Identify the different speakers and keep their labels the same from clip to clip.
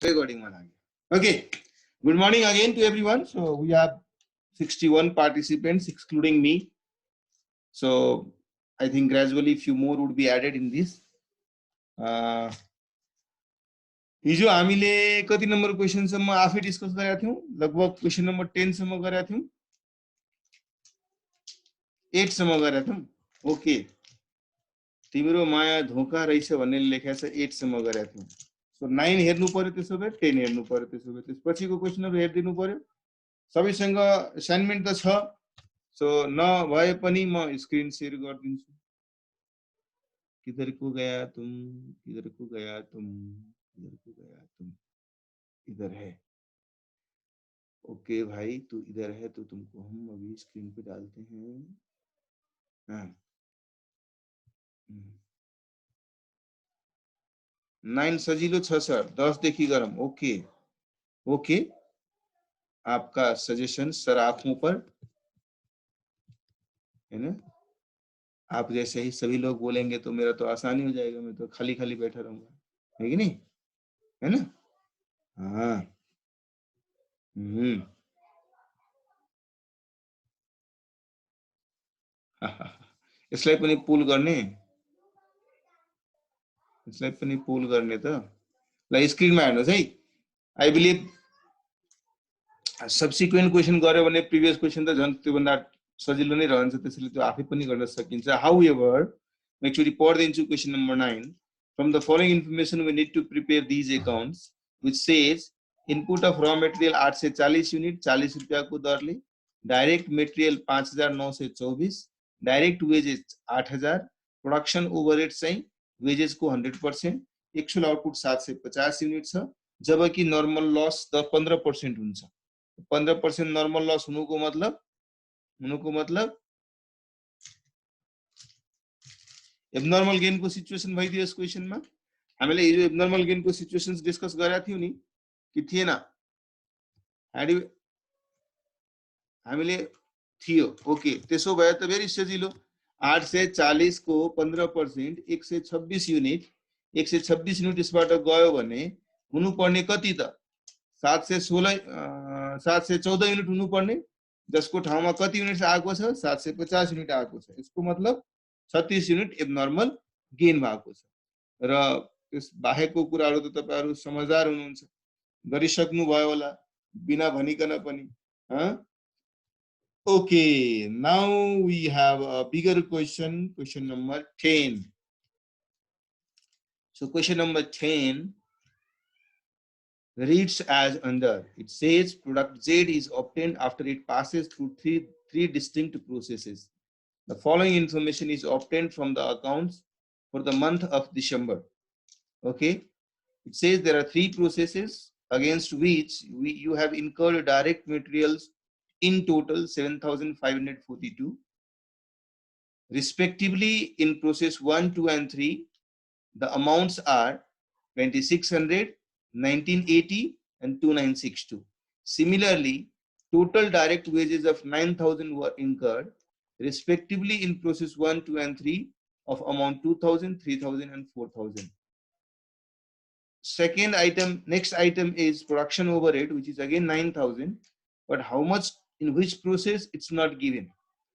Speaker 1: Recording one again. Okay. Good morning again to everyone. So we have 61 participants, excluding me. So I think gradually few more would be added in this. हिजो हामीले कति number question सम्म आफै discuss गरेका थियौं, लगभग question number 10 सम्म गरेका थियौं, 8 सम्म गरेका थियौं. ओके, तिम्रो माया धोका रहेछ भन्ने लेखेको छ, 8 सम्म गरेका थियौं. सो 9 हेर्नु पर्यो, त्यसो भए 10 हेर्नु पर्यो, त्यसो भए त्यसपछिको क्वेशनहरु हेर्दिनु पर्यो. सबैसँग असाइनमेन्ट त छ. सो नभए पनि म स्क्रिन शेयर गरिदिन्छु. किधर को गया तुम, किधर को गया तुम, किधर को गया तुम, इधर है. ओके भाई, तू इधर है तो तुमको हम अभी स्क्रीन पे डालते हैं. हाँ, 9 सजिलो छ सर, 10 देखी गरम. ओके ओके, आपका सजेशन सर आंखों पर है ना. आप जैसे ही सभी लोग बोलेंगे तो मेरा तो आसानी हो जाएगा, मैं तो खाली खाली बैठा रहूंगा, है कि नहीं, है ना. हाँ. यसलाई पनि पुल गर्ने, यसलाई पनि पुल गर्ने त. ल स्क्रिनमा हेर्नुस् है. आई बिलिभ सब्सिक्वेन्ट क्वेशन गर्यो भने प्रिभियस क्वेशन त झन् त्योभन्दा सजिलो नै रहन्छ, त्यसैले त्यो आफै पनि गर्न सकिन्छ. हाउएभर म एकचोटि पढ्दिन्छु question number 9. From the following information we need to prepare these accounts which says input of raw material 840 unit 40 रुपैयाँको दरले, direct material 5924, direct wages 8000, production overhead चाहिँ वेजेस को 100%, एक्चुअल आउटपुट 750 युनिट छ, जबकि नर्मल लस 15% हुन्छ. 15% normal loss हुनुको मतलब abnormal gain को सिचुएसन भइदियो यस क्वेशनमा. हामीले हिजो एबनर्मल गेन को सिचुएसन्स डिस्कस गरेका थियौ नि, कि थिएन? हामीले थियो. ओके, त्यसो भए त भेरी सजिलो. 840 को 15% 126 युनिट, 126 युनिट यसबाट गयो भने हुनुपर्ने कति त 714 युनिट हुनुपर्ने, जसको ठाउँमा कति युनिट आएको छ 750 युनिट आएको छ. यसको मतलब 36 युनिट एबनर्मल गेन भएको छ. र त्यस बाहेकको कुराहरु त तपाईहरु समझदार हुनुहुन्छ, गरिसक्नु भयो होला बिना भनिकन पनि. Okay, now we have a bigger question, question number 10. So question number 10 reads as under. It says product Z is obtained after it passes through three distinct processes. The following information is obtained from the accounts for the month of December. Okay, it says there are 3 processes against which you have incurred direct materials in total 7,542. Respectively, in process 1, 2, and 3, the amounts are 2,600, 1,980, and 2,962. Similarly, total direct wages of 9,000 were incurred, respectively in process 1, 2, and 3 of amount 2,000, 3,000, and 4,000. Second item, next item is production overhead, which is again 9,000, but how much in which process it's not given.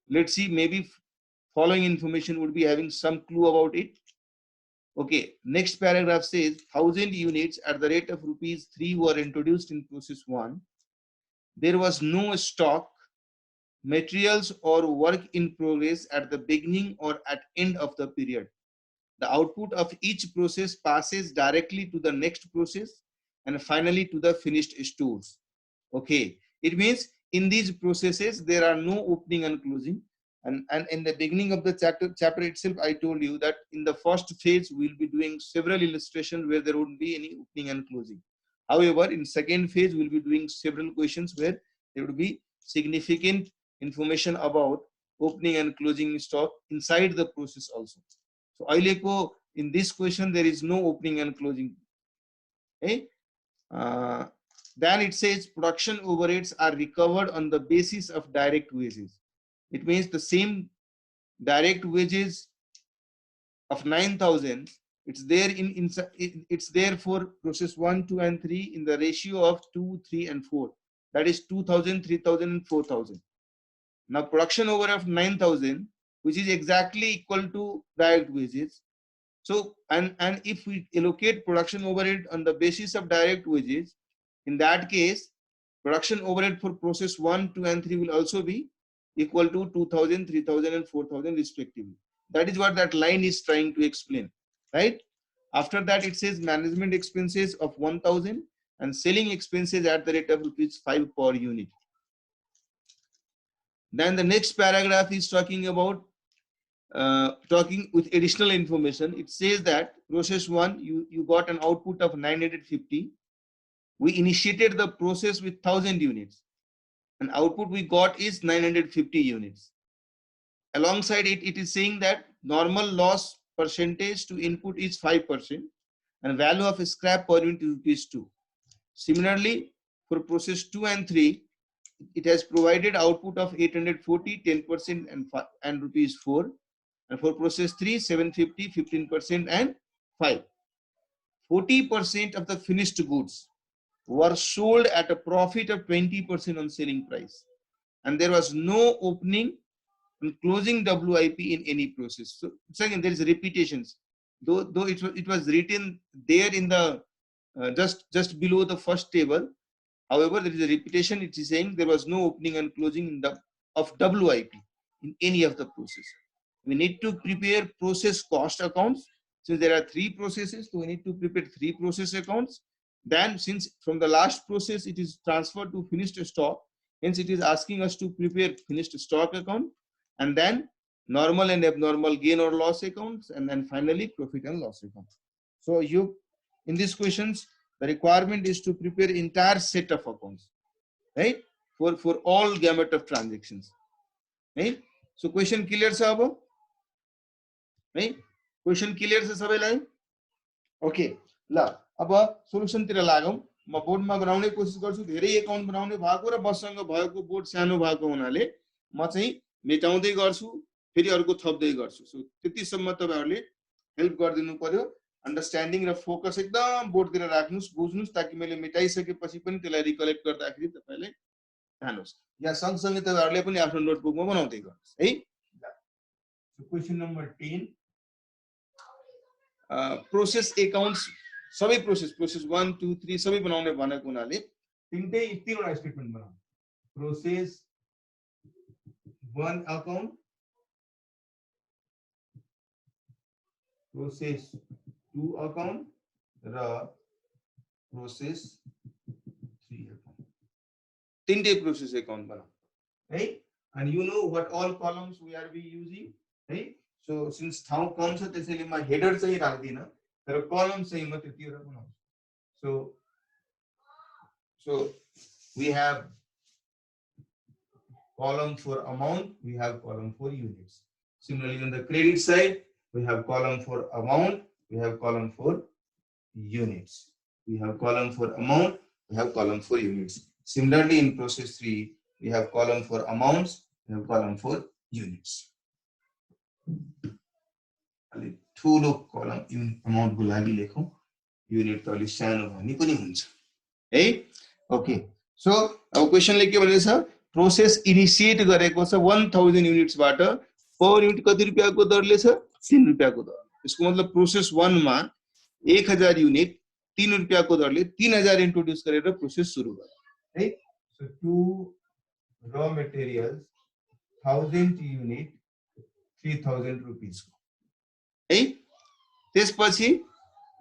Speaker 1: Let's see, maybe following information would be having some clue about it. Okay, next paragraph says 1,000 units at the rate of rupees 3 were introduced in process 1. There was no stock, materials or work in progress at the beginning or at end of the period. The output of each process passes directly to the next process and finally to the finished stores. Okay, it means in these processes there are no opening and closing. And in the beginning of the chapter itself, I told you that in the first phase we'll be doing several illustrations where there wouldn't be any opening and closing. However, in second phase we'll be doing several questions where there would be significant information about opening and closing stock inside the process also. So in this question there is no opening and closing. Okay? Then it says production overheads are recovered on the basis of direct wages. It means the same direct wages of 9,000, It's there it's there for process 1, 2, and 3 in the ratio of 2, 3, and 4. That is 2,000, 3,000, and 4,000. Now production overhead of 9,000, which is exactly equal to direct wages. So and if we allocate production overhead on the basis of direct wages, in that case, production overhead for process 1, 2, and 3 will also be equal to 2,000, 3,000, and 4,000 respectively. That is what that line is trying to explain, right? After that, it says management expenses of 1,000 and selling expenses at the rate of ₹5 per unit. Then the next paragraph is talking about talking with additional information. It says that process 1, you got an output of 950. We initiated the process with 1,000 units, and output we got is 950 units. Alongside it, it is saying that normal loss percentage to input is 5% and value of scrap per unit is ₹2. Similarly, for process 2 and 3, it has provided output of 840, 10%, and ₹4. And for process 3, 750, 15%, and 5. 40% of the finished goods were sold at a profit of 20% on selling price. And there was no opening and closing WIP in any process. So second, there is repetitions. Though it was written there in the just below the first table. However, there is a repetition. It is saying there was no opening and closing of WIP in any of the process. We need to prepare process cost accounts. Since there are 3 processes, so we need to prepare 3 process accounts. Then, since from the last process it is transferred to finished stock, hence it is asking us to prepare finished stock account, and then normal and abnormal gain or loss accounts, and then finally profit and loss account. So you, in these questions, the requirement is to prepare entire set of accounts, right? For all gamut of transactions, right? So question clear छ अब, right? Question clear छ सबैलाई? Okay, ल अब solution तिर लागौं. म बोर्डमा बनाउने कोसिस गर्छु. धेरै अकाउन्ट बनाउने भएको र मसँग भएको बोर्ड सानो भएको हुनाले म चाहिँ मेटाउँदै गर्छु, फेरि अर्को थप्दै गर्छु. सो त्यतिसम्म तपाईहरुले हेल्प गरिदिनु पर्यो. अन्डरस्ट्यान्डिङ र फोकस एकदम बोर्डतिर राख्नुस्, बुझ्नुस्, ताकि मैले मेटाइसकेपछि पनि त्यसलाई रिकलेक्ट गर्दाखेरि तपाईले जानुस्. या सँगसँगै तपाईहरुले पनि आफ्नो नोटबुकमा बनाउँदै गर्नुस् है. So question number 10, process accounts सबै प्रोसेस 1, 2, 3 सबै बनाउने भनेको हुनाले तीनवटा स्टेटमेन्ट बनाउँ. प्रोसेस 1 अकाउन्ट, प्रोसेस 2 अकाउन्ट र प्रोसेस 3 अकाउन्ट. तीनटै प्रोसेस अकाउन्ट बनाऊ है. And you know what all columns we are be using, है. So since ठाउँ कम छ त्यसैले म हेडर चाहिँ राख्दिन, तर कलम चाहिँ म त्यतिवटा बनाउँछु. So we have column for amount, we have column for units. Similarly, on the credit side, we have column for amount, we have column for units. We have column for amount, we have column for units. Similarly, in process 3, we have column for amounts, we have column for units. अलि ठुलो कलम amount को लागि लेखौं, unit त अलि सानो भनी पनि हुन्छ है. ओके, सो अब क्वेशनले के भनेछ, प्रोसेस इनिशिएट गरेको छ 1000 युनिट्स बाट, पर युनिट कति रुपैयाँको दरले छ, 3 रुपैयाँको दर. यसको मतलब प्रोसेस 1 मा 1000 युनिट 3 रुपैयाँको दरले 3000 इन्ट्रोड्युस गरेर प्रोसेस सुरु गर्यो है. So to raw materials 1000 unit 3000 rupees को है. त्यसपछि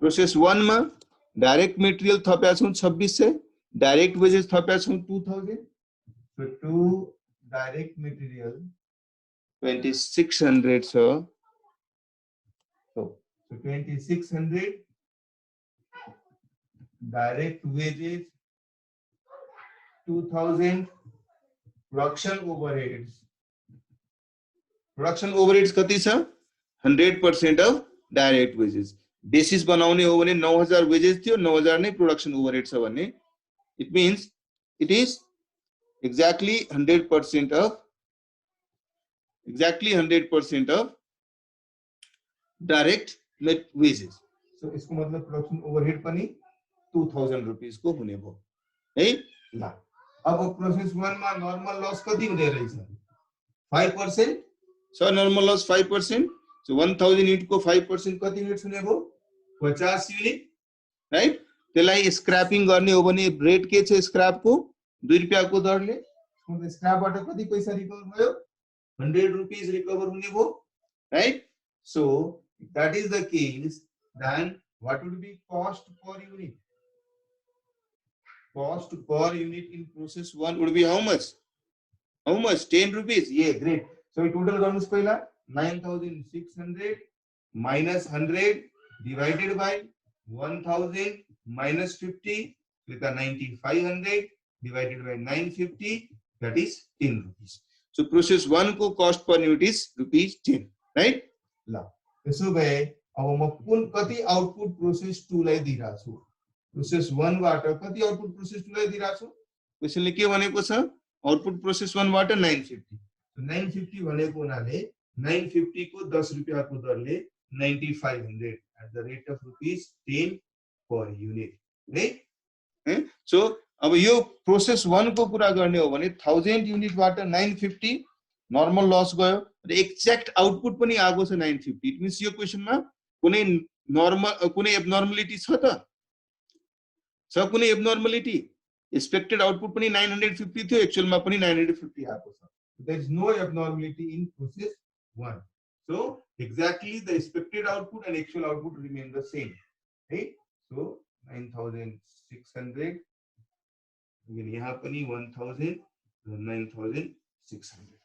Speaker 1: प्रोसेस 1 मा डाइरेक्ट मटेरियल थप्या छौं 2600, डाइरेक्ट वेजेस थप्या छौं 2000. सो टु डाइरेक्ट मटेरियल 2600 छ. So 2600, direct wages 2000, production overheads कति छ, 100% of direct wages. बेसिस बनाउने हो भने 9000 वेजेस थियो, 9000 नै प्रोडक्सन ओभरहेड छ भने it means it is exactly 100% of direct wages. So यसको मतलब प्रोडक्सन ओभरहेड पनि 2000 रुपीस को हुने भयो है ल अब प्रोसेस 1 मा नर्मल लस कति हुने रहेछ 5% so normal loss 5% so 1000 unit को 5% कति युनिट हुने भयो 50 युनिट राइट त्यसलाई स्क्रैपिङ गर्ने हो भने रेट के छ स्क्रैप को 2 रुपैयाँ को दरले मतलब स्क्रैप बाट कति पैसा रिकभर भयो 100 रुपीस रिकभर हुने भयो right so if that is the case then what would be cost per unit in process 1 would be how much 10 rupees yeah great so total garnus पहिला 9600 minus 100 divided by 1000 minus 50 with a 9500 divided by 950 that is 10 rupees so process 1 को cost per unit is rupees 10 right ल त्यसो भए अब म कुन कति output process 2 लाई दिइरा छु प्रोसेस 1 बाट कति आउटपुट प्रोसेस 2 लाई दिइरा छु क्वेशनले के भनेको छ आउटपुट प्रोसेस 1 बाट 950 so 950 भनेको हुनाले 950 को 10 रुपैयाँ को दरले 9500 at the rate of rupees 10 per unit है so अब यो प्रोसेस 1 को कुरा गर्ने हो भने 1000 युनिट बाट 950 नर्मल लस गयो र एक्ज्याक्ट आउटपुट पनि आएको छ 950 इट मिन्स यो क्वेशनमा कुनै नर्मल कुनै एब्नर्मलिटी छ त छ कुनै एब्नर्मलिटी एक्सपेक्टेड आउटपुट पनि 950 थियो एक्चुअलमा पनि 950 आएको छ there is no abnormality in process 1 so exactly the expected output and actual output remain the same है so 9600 again यहाँ पनि 1000 9600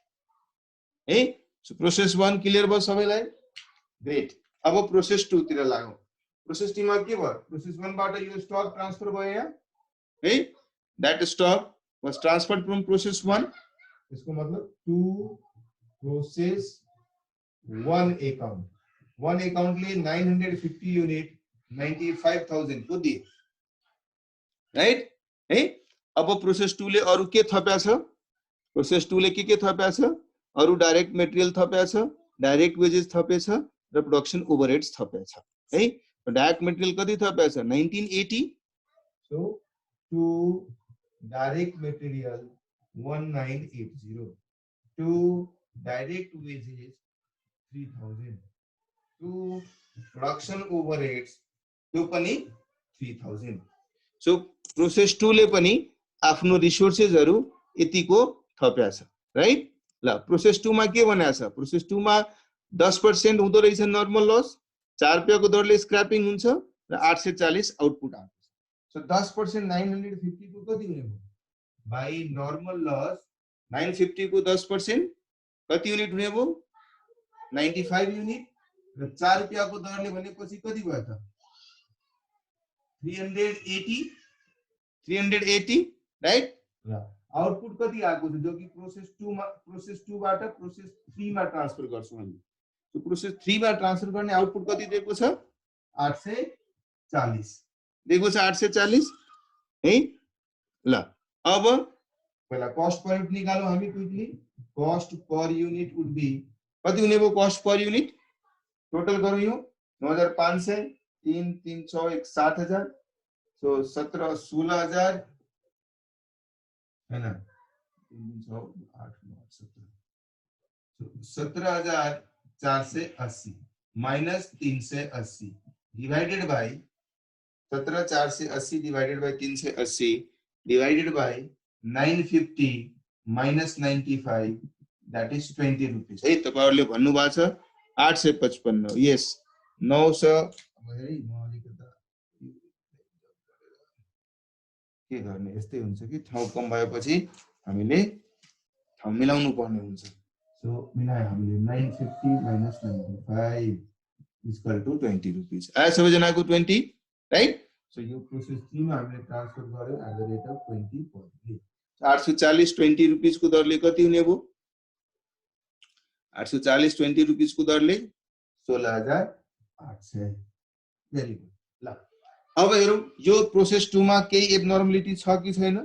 Speaker 1: है so process 1 क्लियर भयो सबैलाई ग्रेट अब प्रोसेस 2 तिर लागौं प्रोसेस 2 मा के भयो प्रोसेस 1 बाट यो स्टक ट्रान्सफर भयो यहाँ है that stock was transferred from process 1 यसको मतलब टु प्रोसेस 1 अकाउन्ट ले 950 युनिट 95000 को दिए राइट है अब प्रोसेस 2 ले अरु के थप्या छ प्रोसेस 2 ले के थप्या छ अरु डाइरेक्ट मटेरियल थप्या छ डाइरेक्ट वेजेस थपे छ र प्रोडक्सन ओभरहेड्स थपे छ है डाइरेक्ट मटेरियल कति थप्या छ 1980 so to direct material 1980 to direct wages 3000 to production overheads त्यो पनि 3000 सो प्रोसेस 2 ले पनि आफ्नो रिसोर्सेसहरु यतिको थप्या छ राइट ल प्रोसेस 2 मा के भनेको छ प्रोसेस 2 मा 10% हुँदो रहेछ नर्मल लस 4 रुपैयाँ को दरले स्क्रैपिङ हुन्छ र 840 आउटपुट आउँछ सो 10% 950 को कति हुने भयो बाइ नर्मल लस 950 को 10% कति युनिट हुने भयो 95 युनिट र 4 रुपैयाँ को दरले भनेपछि कति भयो त 380 राइट ल आउटपुट कति आएको छ जो कि प्रोसेस 2 बाट प्रोसेस 3 मा ट्रान्सफर गर्छौं हामी सो प्रोसेस 3 मा ट्रान्सफर गर्ने आउटपुट कति दिएको छ 840 दिएको छ 840 है ल अब पहिला कस्ट पर युनिट निकालौं हामी quickly cost per unit would be कति हुने भयो कस्ट पर युनिट टोटल गरौँ यो 9500 3 3 6 1 7000 सो 17 16000 है ना 3 6 8 9 17 17480 minus 380 divided by 17480 divided by 380 divided by 950 minus 95 that is 20 rupees है तपाईहरुले भन्नु भएको छ 855 यस 900 है म अलिकता के गर्ने यस्तै हुन्छ कि ठाउँ कम भएपछि हामीले ठाउँ मिलाउनु पर्ने हुन्छ सो मिलाए हामीले 950 माइनस 95 इक्वल टु 20 रुपीस आयो सबैजनाको 20 राइट सो यो प्रोसेस 3 मा हामीले ट्रान्सफर गर्यो at the rate of 20 per day 840 20 rupees को दरले कति हुने भयो 840 20 रुपीस को दरले 16800 भेरी गुड ल अब हेरौं यो प्रोसेस 2 मा केही एब्नर्मलिटी छ कि छैन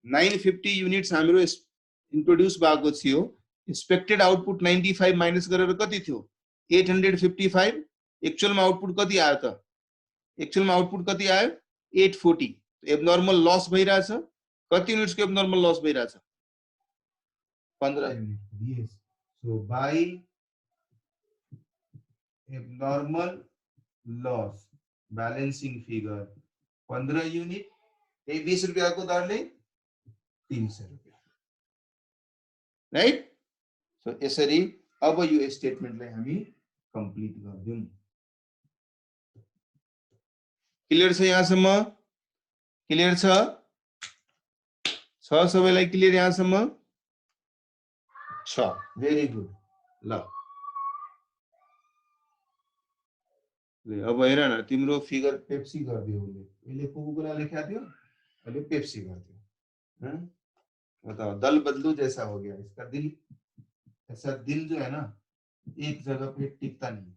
Speaker 1: 950 युनिट्स हाम्रो इन्ट्रोड्युस भएको थियो एक्सपेक्टेड आउटपुट 95 माइनस गरेर कति थियो 855 एक्चुअल मा आउटपुट कति आयो त एक्चुअलमा आउटपुट कति आयो 840 एबनर्मल लस भइरहेछ कति युनिट्सको एबनर्मल लस भइरहेछ 15 युनिट यस so by abnormal loss balancing figure 15 unit त्यही 20 रुपैयाँको दरले 300 रुपैयाँ राइट सो यसरी अब यो स्टेटमेन्टलाई हामी कम्प्लिट गर्दियौं क्लियर छ यहाँसम्म क्लियर छ सबैलाई क्लियर यहाँसम्म छ भेरी गुड ल अब हेर न तिम्रो फिगर पेप्सी गरिदियो उसले पहिले कोकोकोला लेखा थियो अहिले पेप्सी गरिदियो हैं बताओ दल बदलू जैसा हो गया इसका दिल ऐसा दिल जो है ना एक जगह पे टिकता नहीं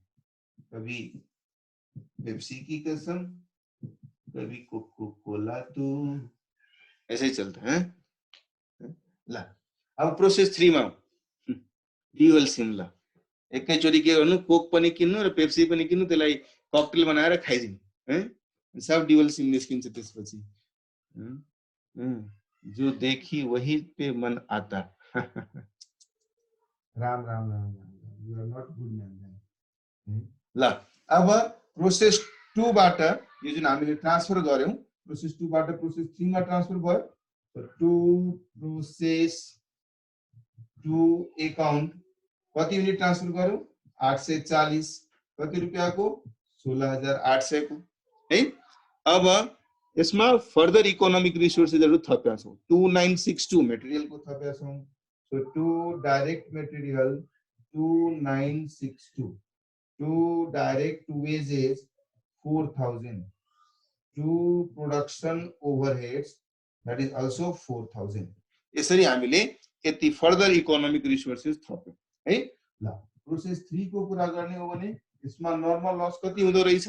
Speaker 1: कभी पेप्सी की कसम कभी कोको कोला तो ऐसे ही चलता है ला अब प्रोसेस 3 मा ड्युअल सिम ला एकैचोटी के गर्नु कोक पनि किन्नु र पेप्सी पनि किन्नु त्यसलाई ककटेल बनाएर खाइदिनु हैं सब ड्युअल सिम निस्किन्छ त्यसपछि जो देखी वही पे मन आता Ram Ram Ram Ram you are not good man ल अब प्रोसेस 2 बाट यो जुन हामीले ट्रान्सफर गर्यौं प्रोसेस 2 बाट प्रोसेस 3 मा ट्रान्सफर भयो तो 2 प्रोसेस 2 अकाउंट कति युनिट ट्रान्सफर गर्यौं 840 कति रुपैयाँको 16800 को है अब यसमा फर्दर इकोनोमिक रिसोर्सेसहरु थप्या छौं 2962 मटेरियल को थप्या छौं so 2 direct material 2962 2 direct wages 4000 2 production ओभरहेड्स that is also 4000 यसरी हामीले यति फर्दर इकोनोमिक रिसोर्सेस थप्यौं है ल प्रोसेस 3 को कुरा गर्ने हो भने यसमा नर्मल लस कति हुँदो रहेछ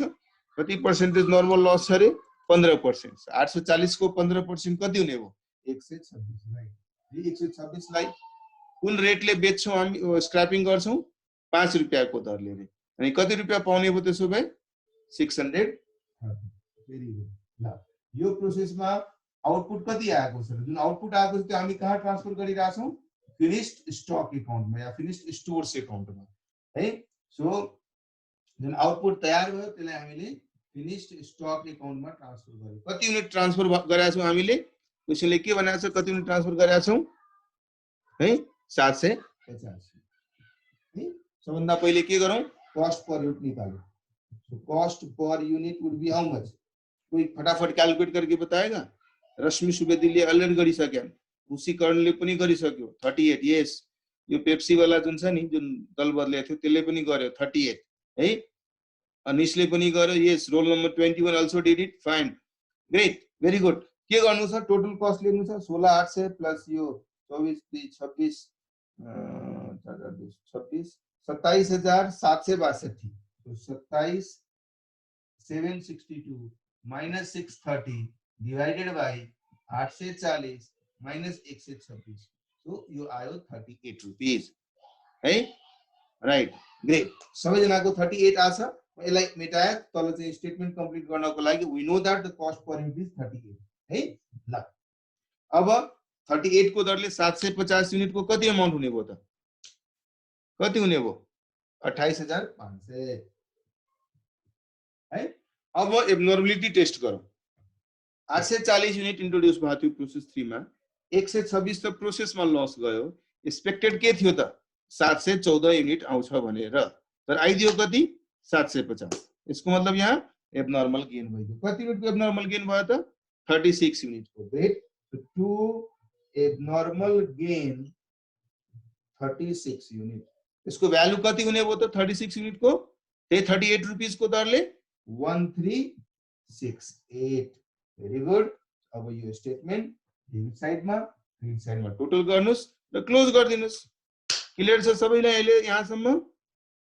Speaker 1: कति परसेन्टेज नर्मल लस छ रे 15% 840 को 15% कति हुने हो 126 राइट 126 लाई कुन रेटले बेच्छौं हामी स्क्रैपिङ गर्छौं 5 रुपैयाँको दरले रे अनि कति रुपैयाँ पाउने हो त्यसो भए 600 भेरी गुड ल यो प्रोसेसमा आउटपुट कति आएको छ जुन आउटपुट आएको छ त्यो हामी कहाँ ट्रान्सफर गरिरा छौं फिनिश्ड स्टक अकाउन्टमा या फिनिश्ड स्टोर्स अकाउन्टमा है सो जुन आउटपुट तयार भयो त्यसलाई हामीले फिनिश्ड स्टक अकाउन्टमा ट्रान्सफर गर्यौं कति युनिट ट्रान्सफर गरेका छौं हामीले क्वेशनले के भनेको छ कति युनिट ट्रान्सफर गरेका छौं है 750 है सबभन्दा पहिले के गरौं कस्ट पर यूनिट निकालौं so cost per unit would be how much कोई फटाफट क्याल्कुलेट करके बताएगा रश्मि सुवेदीले अलरेडी गरिसक्या उसी कर्णले पनि गरिसक्यो 38 यस यो पेप्सी वाला जुन छ नि जुन दल बदलेको थियो त्यसले पनि गर्यो 38 है अनिशले पनि गर्यो यस roll number 21 also did it fine great very good के गर्नु छ टोटल कस्ट लेख्नु छ 16800 प्लस यो 24 26 27762 तो 27762 minus 630 divided by 840 minus 126 so यो आयो 38 रुपीस है राइट ग्रेट सबैजनाको 38 आछ यसलाई मेटाए तल चाहिँ स्टेटमेन्ट कम्प्लिट गर्नको लागि we know that the cost per unit is 38 है ल अब 38 को दरले 750 युनिट को कति अमाउन्ट हुने भयो त कति हुने भयो 28500 है अब एब्नॉर्मलिटी टेस्ट गरौँ 840 युनिट इंट्रोड्यूस भएको थियो प्रोसेस 3 मा 126 त प्रोसेसमा लस गयो एक्सपेक्टेड के थियो त 714 युनिट आउँछ भनेर तर आइदियो कति 750 यसको मतलब यहाँ एब्नॉर्मल गेन भयो कति युनिटको एब्नॉर्मल गेन भयो त 36 युनिट को great to abnormal gain 36 unit यसको भ्यालु कति हुने भयो त 36 युनिट को त्यही 38 रुपीस को दरले 1368 भेरी गुड अब यो स्टेटमेन्ट डेबिट साइडमा टोटल गर्नुस् र क्लोज गर्दिनुस् क्लियर छ सबैलाई अहिले यहाँसम्म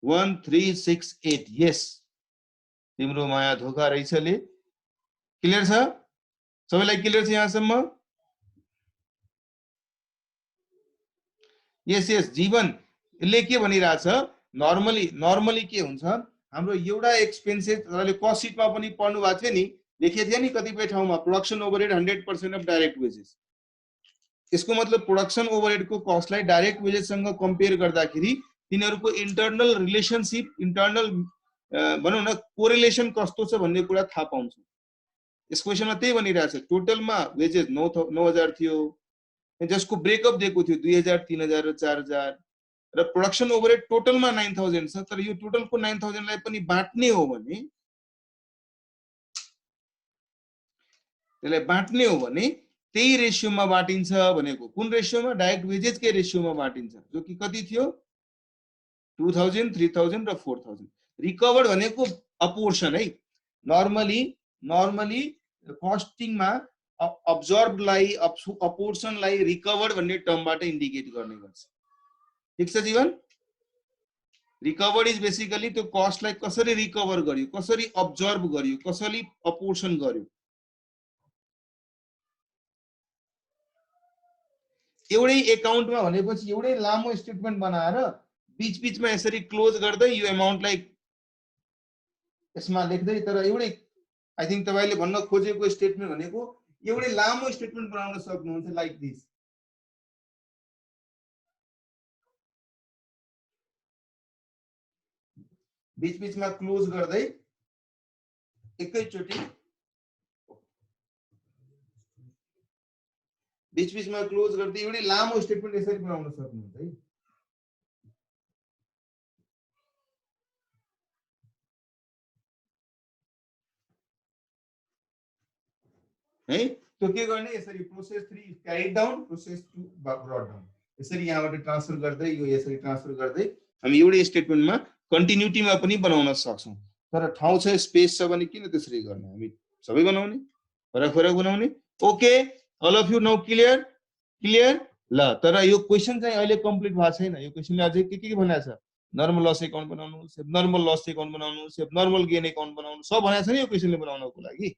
Speaker 1: 1368 यस तिम्रो माया धोका रहेछले क्लियर छ सबैलाई क्लियर छ यहाँसम्म यस यस जीवन ले के भनिरहेछ नर्मली के हुन्छ हाम्रो एउटा एक्सपेन्सेस तपाईले कस्ट सिटमा पनि पढ्नु भएको थियो नि, लेखेको थियो नि कतिपय ठाउँमा production overhead 100% of direct wages. यसको मतलब प्रोडक्सन ओभरहेडको कस्टलाई डाइरेक्ट वेजेससँग कम्पेयर गर्दाखेरि तिनीहरूको इन्टरनल रिलेसनशिप, इन्टरनल भनौँ न कोरिलेसन कस्तो छ भन्ने कुरा थाहा पाउँछौँ। यस क्वेसनमा त्यही भनिरहेछ, टोटलमा वेजेस 9,000 थियो, जसको ब्रेकअप दिएको थियो 2,000, 3,000 र 4,000, र प्रोडक्सन ओभरहेड टोटलमा 9,000 छ। तर यो टोटलको 9,000 लाई पनि बाँट्ने हो भने, त्यसलाई बाँट्ने हो भने त्यही रेशियोमा बाँटिन्छ भनेको। कुन रेशियोमा? डाइरेक्ट वेजेसकै रेशियोमा बाँटिन्छ, जो कि कति थियो? 2,000, 3,000 र 4,000। रिकभर्ड भनेको अपोर्सन है। नर्मली कस्टिङमा अब्जर्भलाई, अपोर्सनलाई रिकभर्ड भन्ने टर्मबाट इन्डिकेट गर्ने गर्छ। ठीक छ जीवन? रिकभर्ड इज बेसिकली त्यो कस्टलाई कसरी रिकभर गर्यो, कसरी अब्जर्भ गर्यो, कसरी अपोर्सन गर्यो। एउटै एकाउन्टमा भनेपछि एउटै लामो स्टेटमेन्ट बनाएर बीच-बीचमा यसरी क्लोज गर्दै यो अमाउन्टलाई यसमा लेख्दै, तर एउटै आई थिंक तपाईले भन्न खोजेको स्टेटमेन्ट भनेको एउटै लामो स्टेटमेन्ट बनाउन सक्नुहुन्छ, लाइक दिस। बीच-बीचमा क्लोज गर्दै एकैचोटी बीच-बीचमा क्लोज गर्दै एउटै लामो स्टेटमेन्ट यसरी बनाउन सक्नुहुन्छ है। त्यो के गर्ने? यसरी प्रोसेस 3 क्यारी डाउन, प्रोसेस 2 ब्रट डाउन, यसरी यहाँबाट ट्रान्सफर गर्दै यो यसरी ट्रान्सफर गर्दै हामी एउटै स्टेटमेन्टमा कन्टिन्युटीमा पनि बनाउन सक्छौं। तर ठाउँ छ, स्पेस छ भने किन त्यसरी गर्ने? हामी सबै बनाउने, फरक बनाउने। Okay, all of you now clear? ल, तर यो क्वेशन चाहिँ अहिले कम्प्लिट भएको छैन। यो क्वेशनले अझै के भनेको छ? नर्मल लस एकाउन्ट बनाउनु, एबनर्मल लस एकाउन्ट बनाउनु, एबनर्मल गेन एकाउन्ट बनाउनु, सब भनेको छ नि यो क्वेशनले बनाउनको लागि।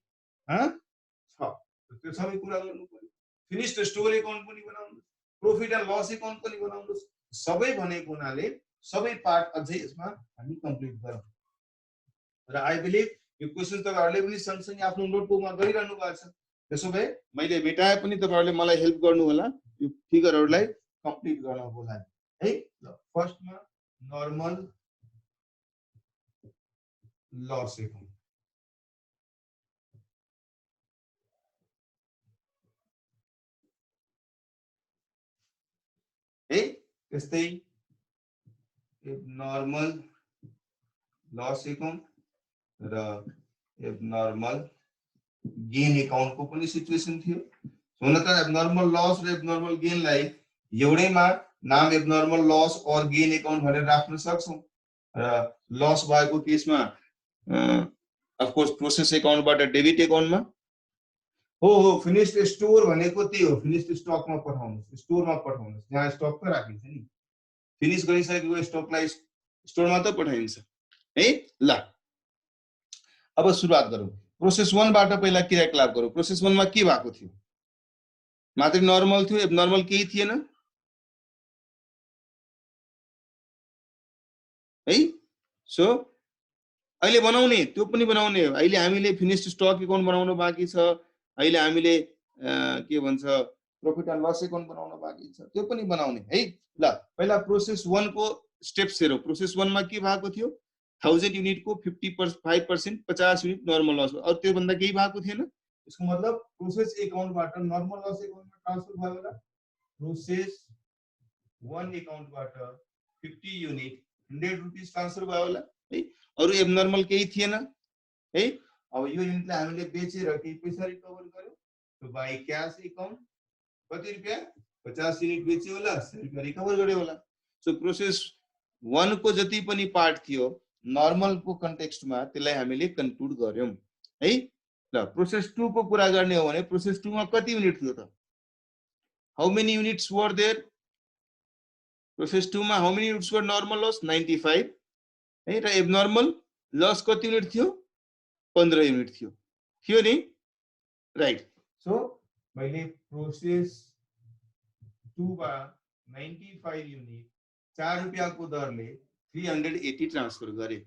Speaker 1: त्यो सबै कुरा गर्नु पर्यो। फिनिश्ड स्टोर एकाउन्ट पनि बनाउनु, प्रॉफिट एन्ड लस एकाउन्ट पनि बनाउनु, सबै भनेको हुनाले सबै पार्ट अझै यसमा हामी कम्प्लिट गरौँ। र आई बिलिभ यो क्वेशन तपाईहरुले पनि सँगसँगै आफ्नो नोटबुकमा गरिरहनु भएको छ। त्यसो भए मैले भेटाए पनि तपाईहरुले मलाई हेल्प गर्नु होला यो फिगरहरुलाई कम्प्लिट गर्नको लागि है। ल, फर्स्टमा नर्मल लस एकाउन्ट है, त्यस्तै एबनर्मल लस एकाउन्ट र एबनर्मल गेन एकाउन्टको पनि सिचुएसन थियो। हुन त एबनर्मल लस र एबनर्मल गेनलाई एउटैमा नाम एबनर्मल लस और गेन एकाउन्ट भनेर राख्न सक्छौं। र लस भएको केसमा अफ कोर्स प्रोसेस एकाउन्टबाट डेबिट एकाउन्टमा हो फिनिश्ड स्टोर भनेको त्यही हो। फिनिश्ड स्टकमा पठाउनुस्, स्टोरमा पठाउनुस्, जहाँ स्टक त राखिन्छ नि। फिनिश गरिसकेको स्टकलाई स्टोरमा त पठाइन्छ है। ल, अब सुरुवात गरौँ। प्रोसेस 1 बाट पहिला क्रियाकलाप गरौँ। प्रोसेस 1 मा के भएको थियो? मात्र नर्मल थियो, एबनर्मल केही थिएन है। सो अहिले बनाउने, त्यो पनि बनाउने हो। अहिले हामीले फिनिश्ड स्टक एकाउन्ट बनाउन बाँकी छ। अहिले हामीले के भन्छ प्रॉफिट एन्ड लस एकाउन्ट बनाउन बाँकी छ, त्यो पनि बनाउने है। ल, पहिला प्रोसेस 1 को स्टेप्स हेरौँ। प्रोसेस 1 मा के भएको थियो? 1000 युनिट को 55% 50 युनिट नर्मल लस, और त्यो भन्दा केही भएको थिएन। यसको मतलब प्रोसेस एकाउन्टबाट नर्मल लस एकाउन्टमा ट्रान्सफर भयो होला। प्रोसेस 1 एकाउन्टबाट 50 युनिट 100 रुपैयाँ ट्रान्सफर भयो होला है। अरु एबनर्मल केही थिएन है। अब यो युनिटलाई हामीले बेचेर केही पैसा रिकभर गर्यौं। तो बाइ क्याश एकाउन्ट कति रुपैयाँ? 50 युनिट बेच्यो होला, 100 रुपैयाँ रिकभर गर्यो होला। सो प्रोसेस 1 को जति पनि पार्ट थियो नर्मल को कन्टेक्स्टमा त्यसलाई हामीले कन्क्लुड गर्यौं है। ल, प्रोसेस 2 को कुरा गर्ने हो भने प्रोसेस 2 मा कति युनिट थियो त? How many units were there? Process 2 मा how many units were normal loss? 95 है। र एबनर्मल लस कति युनिट थियो? 15 युनिट थियो नि, राइट। सो मैले प्रोसेस 2 मा 95 युनिट 4 रुपैयाँको दरले 380 ट्रान्सफर गरे।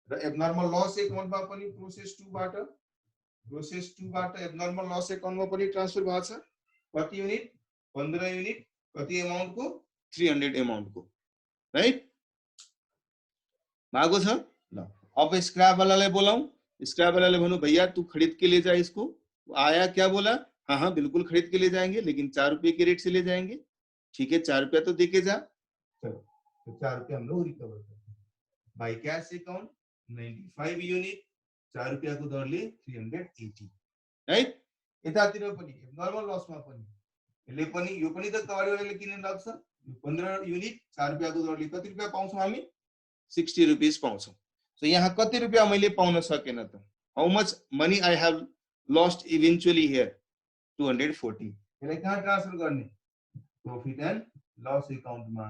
Speaker 1: र एब्नर्मल लस एकाउन्टमा पनि प्रोसेस 2 बाट एब्नर्मल लस एकाउन्टमा पनि ट्रान्सफर भएको छ। कति युनिट? 15 युनिट। कति एमाउन्टको? 300 एमाउन्टको, राइट? भागो छ। ल अब स्क्रैप वालालाई बोलाऊं। स्क्रैप वालाले भनूं भैया तू खरीद के ले जा इसको। आया, क्या बोला? हाँ हाँ बिल्कुल खरीद के ले जाएंगे, लेकिन 4 रुपए के रेट से ले जाएंगे। ठीक है, 4 रुपया तो देके जा। चलो तो 4 रुपया हम लोग रिकवर करते हैं बाय कैश अकाउंट 95 युनिट 4 रुपया को दरले 380, राइट? यतातिर पनि नर्मल लसमा पनि यसले पनि यो पनि त कवाडीवालाले किन्न लाग्छ। 15 युनिट 4 रुपया को दरले कति रुपया पाउँछौं हामी? 60 रुपीस पाउँछौं। सो यहाँ कति रुपया मैले पाउन सकेन त? How much money I have lost eventually here? 240। यसलाई कहाँ ट्रान्सफर गर्ने? प्रॉफिट एन्ड लस अकाउन्टमा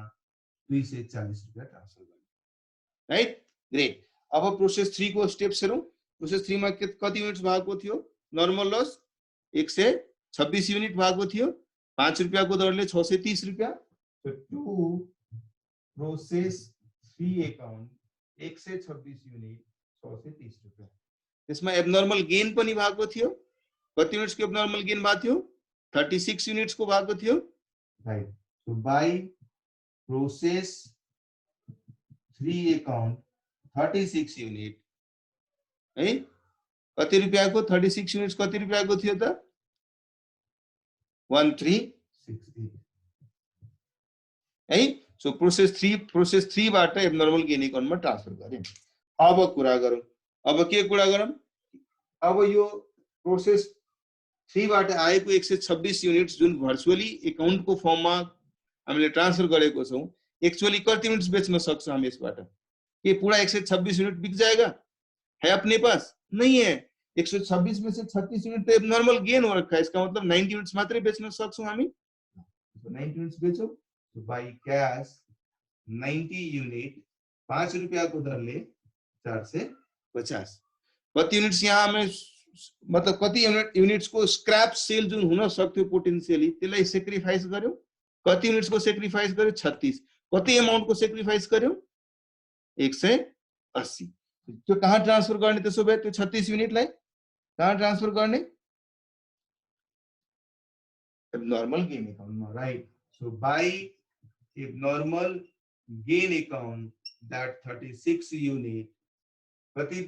Speaker 1: 240 रुपैयाँ ट्रान्सफर गर्ने, राइट? ग्रेट। अब प्रोसेस 3 को स्टेप्स हेरौं। प्रोसेस 3 मा कति युनिट्स भएको थियो? नर्मल लस 126 युनिट भएको थियो। 5 रुपैयाँ को दरले 630 रुपैयाँ। तो टू प्रोसेस 3 अकाउंट 126 युनिट 630 रुपैयाँ। त्यसमा एब्नर्मल गेन पनि भएको थियो। कति युनिट्स को एब्नर्मल गेन भएको थियो? 36 युनिट्स को भएको थियो, right? So by process 3 account 36 unit है। कति रुपयाको? 36 युनिट्स कति रुपयाको थियो त? 1368 है। सो प्रोसेस 3 बाट एब्नर्मल गेन अकाउन्टमा ट्रान्सफर गरे। अब कुरा गरौं। अब के कुरा गरौं? अब यो प्रोसेस 3 बाट आएको 126 युनिट्स जुन भर्चुअली अकाउंट को फर्ममा हामीले ट्रान्सफर गरेको छौं, एक्चुअली कति युनिट्स बेच्न सक्छौं हामी यसबाट? के पूरा 126 यूनिट बिक जाएगा? है अपने पास? नहीं है। 126 में से 36 यूनिट तो नॉर्मल गेन हो रखा है। इसका मतलब 90 यूनिट्स मात्र बेचना सक्छौं हामी। तो 90 यूनिट्स बेचो। तो बाय कैश 90 यूनिट 5 रुपया को दरले 450। कति यूनिट्स यहाँ हमें मतलब कति यूनिट्स को स्क्रैप सेल जुन हुन सक्थ्यो पोटेन्शियली त्यसलाई सेक्रिफाइस गर्यो। कति यूनिट्स को सेक्रिफाइस गर्यो? 36। कति अमाउन्ट को सेक्रिफाइस गर्यो? 180। त्यो कहाँ ट्रान्सफर गर्ने त्यसो भए? त्यो 36 युनिटलाई कहाँ ट्रान्सफर गर्ने? एब्नर्मल गेन अकाउन्टमा, right? So by abnormal gain account that 36 unit कति?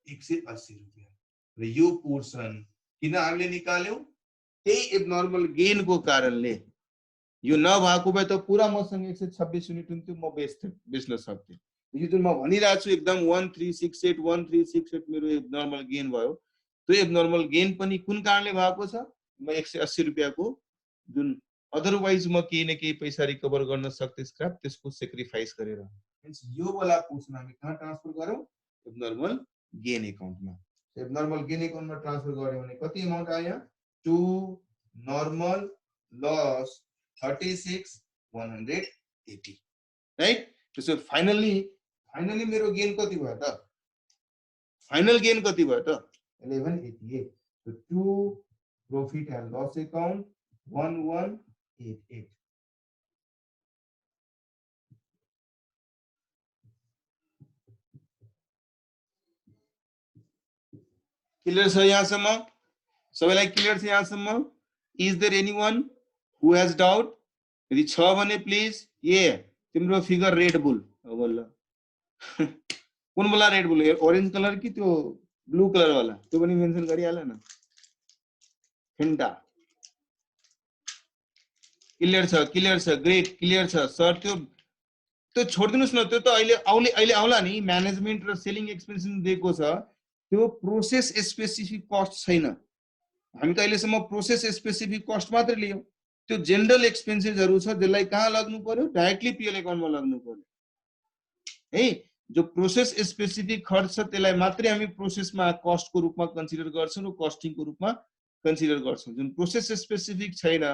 Speaker 1: 180 रुपैयाँ। र यो पोर्सन किन हामीले निकाल्यौ? त्यही एब्नर्मल गेन को कारणले। यो नभएको भए त पुरा मसँग 126 युनिट हुन्थ्यो, म बेच्न सक्थे। यो जुन म भनिरहेको छु एकदम 1368 मेरो एब्नर्मल गेन भयो। त्यो एब्नर्मल गेन पनि कुन कारणले भएको छ? म 180 रुपैयाँको जुन अदरवाइज म केही न केही पैसा रिकभर गर्न सक्थे स्क्रैप, त्यसको सेक्रिफाइस गरेर। मीन्स यो वाला पोर्सन हामी कहाँ ट्रान्सफर गरौँ? एब्नर्मल गेन अकाउन्टमा। एब्नर्मल गेन अकाउन्टमा ट्रान्सफर गर्यो भने कति अमाउन्ट आयो? To normal loss 36,180, right? त्यसो फाइनली मेरो गेन कति भयो त? फाइनल गेन कति भयो त? 1188। so to profit and loss account 1188। Clear छ यहाँसम्म? सबैलाई क्लियर छ यहाँसम्म? Is there anyone who has doubt? यदि छ भने प्लिज ये तिम्रो फिगर रेड बुल बोल कुन वाला रेड बुल? ऑरेंज कलर की त्यो ब्लू कलर वाला? त्यो पनि मेन्सन गरिहाल न। फेन्टा क्लियर छ ग्रेट क्लियर छ सर। त्यो छोड्दिनुस् न। त्यो त अहिले आउला नि। म्यानेजमेन्ट र सेलिङ एक्सपेन्सेस दिएको छ। त्यो प्रोसेस स्पेसिफिक कस्ट छैन। हामी त अहिलेसम्म प्रोसेस स्पेसिफिक कस्ट मात्र लियौ। त्यो जनरल एक्सपेन्सेसहरु छ जसलाई कहाँ लाग्नु पर्यो? डाइरेक्टली पीएल अकाउन्टमा लाग्नु पर्यो है। जो प्रोसेस स्पेसिफिक खर्च छ त्यसलाई मात्रै हामी प्रोसेसमा कस्टको रूपमा कन्सिडर गर्छौं र कस्टिङको रूपमा कन्सिडर गर्छौं। जुन प्रोसेस स्पेसिफिक छैन,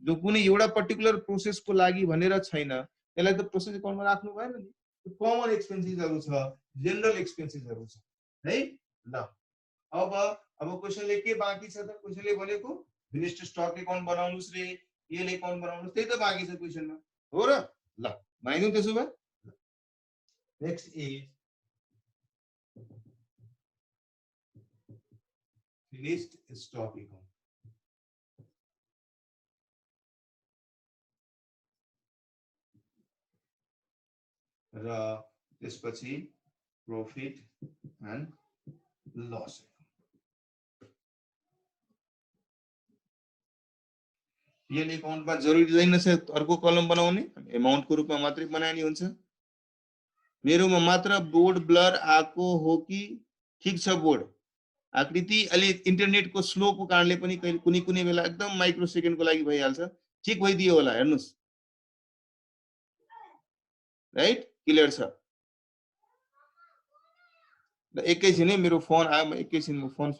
Speaker 1: जो कुनै एउटा पर्टिकुलर प्रोसेसको लागि भनेर छैन, त्यसलाई त प्रोसेस अकाउन्टमा राख्नु भएन नि। कमन एक्सपेन्सेसहरु छ, जनरल एक्सपेन्सेसहरु छ है। ल अब क्वेशनले के बाँकी छ त? क्वेशनले भनेको फिनिश्ड स्टक अकाउन्ट बनाउनुस् रे, पीएल अकाउन्ट बनाउनुस्, त्यही त बाँकी छ क्वेशनमा, हो र? ल बनाइदिउँ त्यसो भए। Next is finished stock account र त्यसपछि प्रॉफिट एन्ड लस पीएल अकाउन्टमा जरुरी छैन सर अर्को कलम बनाउने अमाउन्टको रूपमा मात्रै बनाए नि हुन्छ मेरोमा मात्र बोर्ड ब्लर आएको हो कि ठीक छ बोर्ड आकृति अलि इन्टरनेटको स्लोको कारणले पनि कुनै कुनै बेला एकदम माइक्रो सेकेन्डको लागि भइहाल्छ ठीक भइदियो होला हेर्नुस् राइट क्लियर छ ल एकैछिन है मेरो फोन आयो म एकैछिन म फोन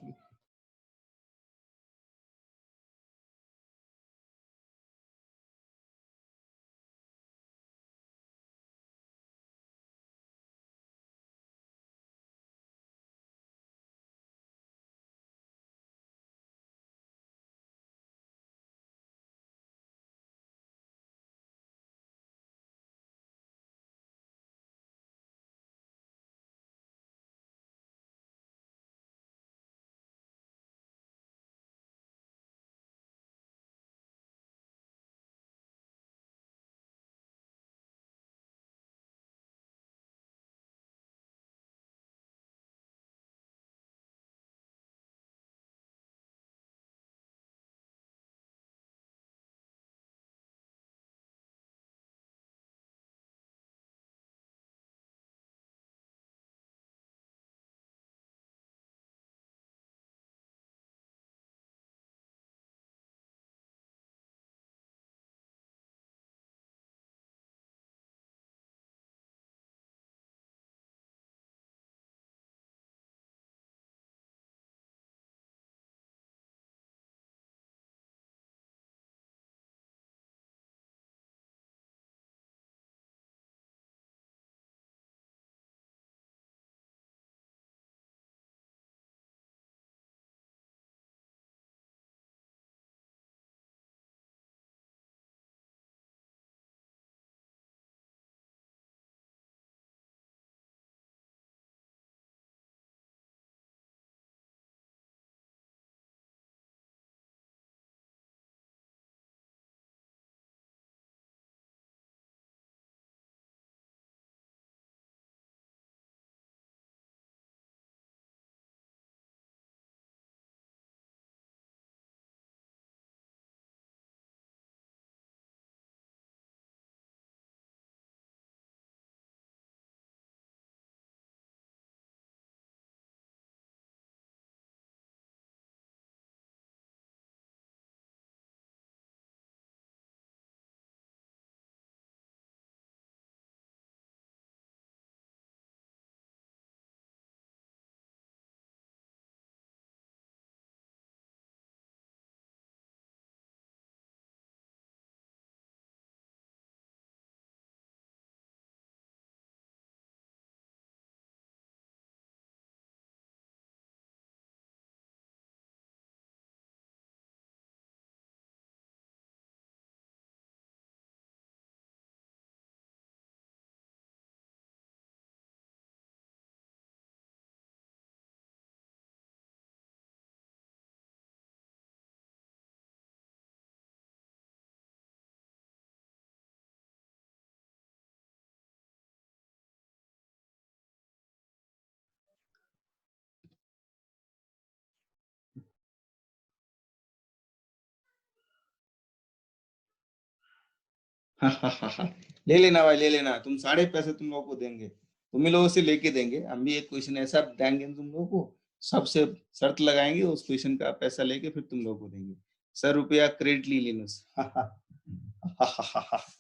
Speaker 1: ले लेना भाई ले लेना तुम सारे पैसे तुम लोगों को देंगे तुम ही लोगों से लेके देंगे हम भी एक क्वेश्चन ऐसा देंगे तुम लोगों को सबसे शर्त लगाएंगे उस क्वेश्चन का पैसा लेके फिर तुम लोगों को देंगे सर रुपया क्रेडिट ली लिनुहोस्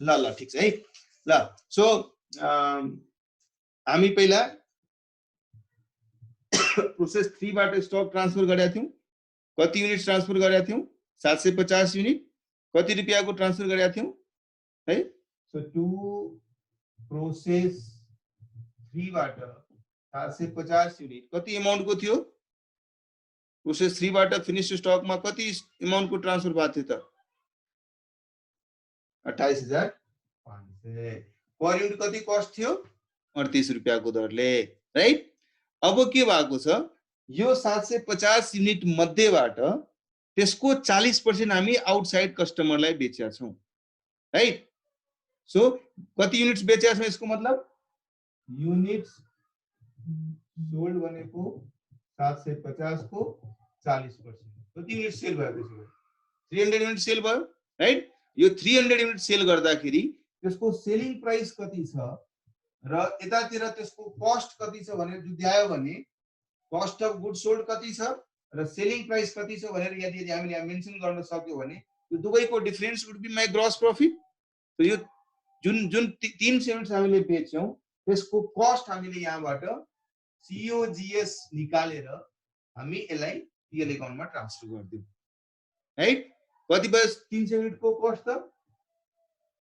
Speaker 1: ल ल ठीक छ है ल सो हामी पहिला प्रोसेस 3 बाट स्टक ट्रान्सफर गरेका थियौं कति युनिट ट्रान्सफर गरेका थियौं 750 युनिट कति रुपैयाँको ट्रान्सफर गरेका थियौं है सो टु प्रोसेस 3 बाट 750 युनिट कति अमाउन्ट को थियो प्रोसेस 3 बाट फिनिश स्टक मा कति अमाउन्ट को ट्रान्सफर भएको थियो त 28500 पर युनिट कति कस्ट थियो 38 रुपैयाँको दरले राइट अब के भएको छ यो 750 युनिट मध्येबाट त्यसको 40% हामी आउटसाइड कस्टमरलाई बेचेका छौं, राइट। सो कति युनिट्स बेचेका छौं यसको मतलब युनिट्स सोल्ड भनेको 750 को 40%, कति युनिट सेल भयो त्यसको 300 युनिट सेल भयो, राइट। यो 300 युनिट सेल गर्दाखेरि त्यसको सेलिङ प्राइस कति छ र यतातिर त्यसको कस्ट कति छ भनेर जुध्यायो भने कस्ट अफ गुड सोल्ड कति छ र सेलिङ प्राइस कति छ भनेर यदि हामीले यहाँ मेन्सन गर्न सक्यो भने यो दुवैको difference would be my gross profit. तो यो जुन जुन 300 युनिट्स हामीले बेच्यौं त्यसको कस्ट हामीले यहाँबाट COGS निकालेर हामी यसलाई पीएल अकाउन्टमा ट्रान्सफर गर्दियौ, राइट। कति भयो 300 युनिट को कस्ट त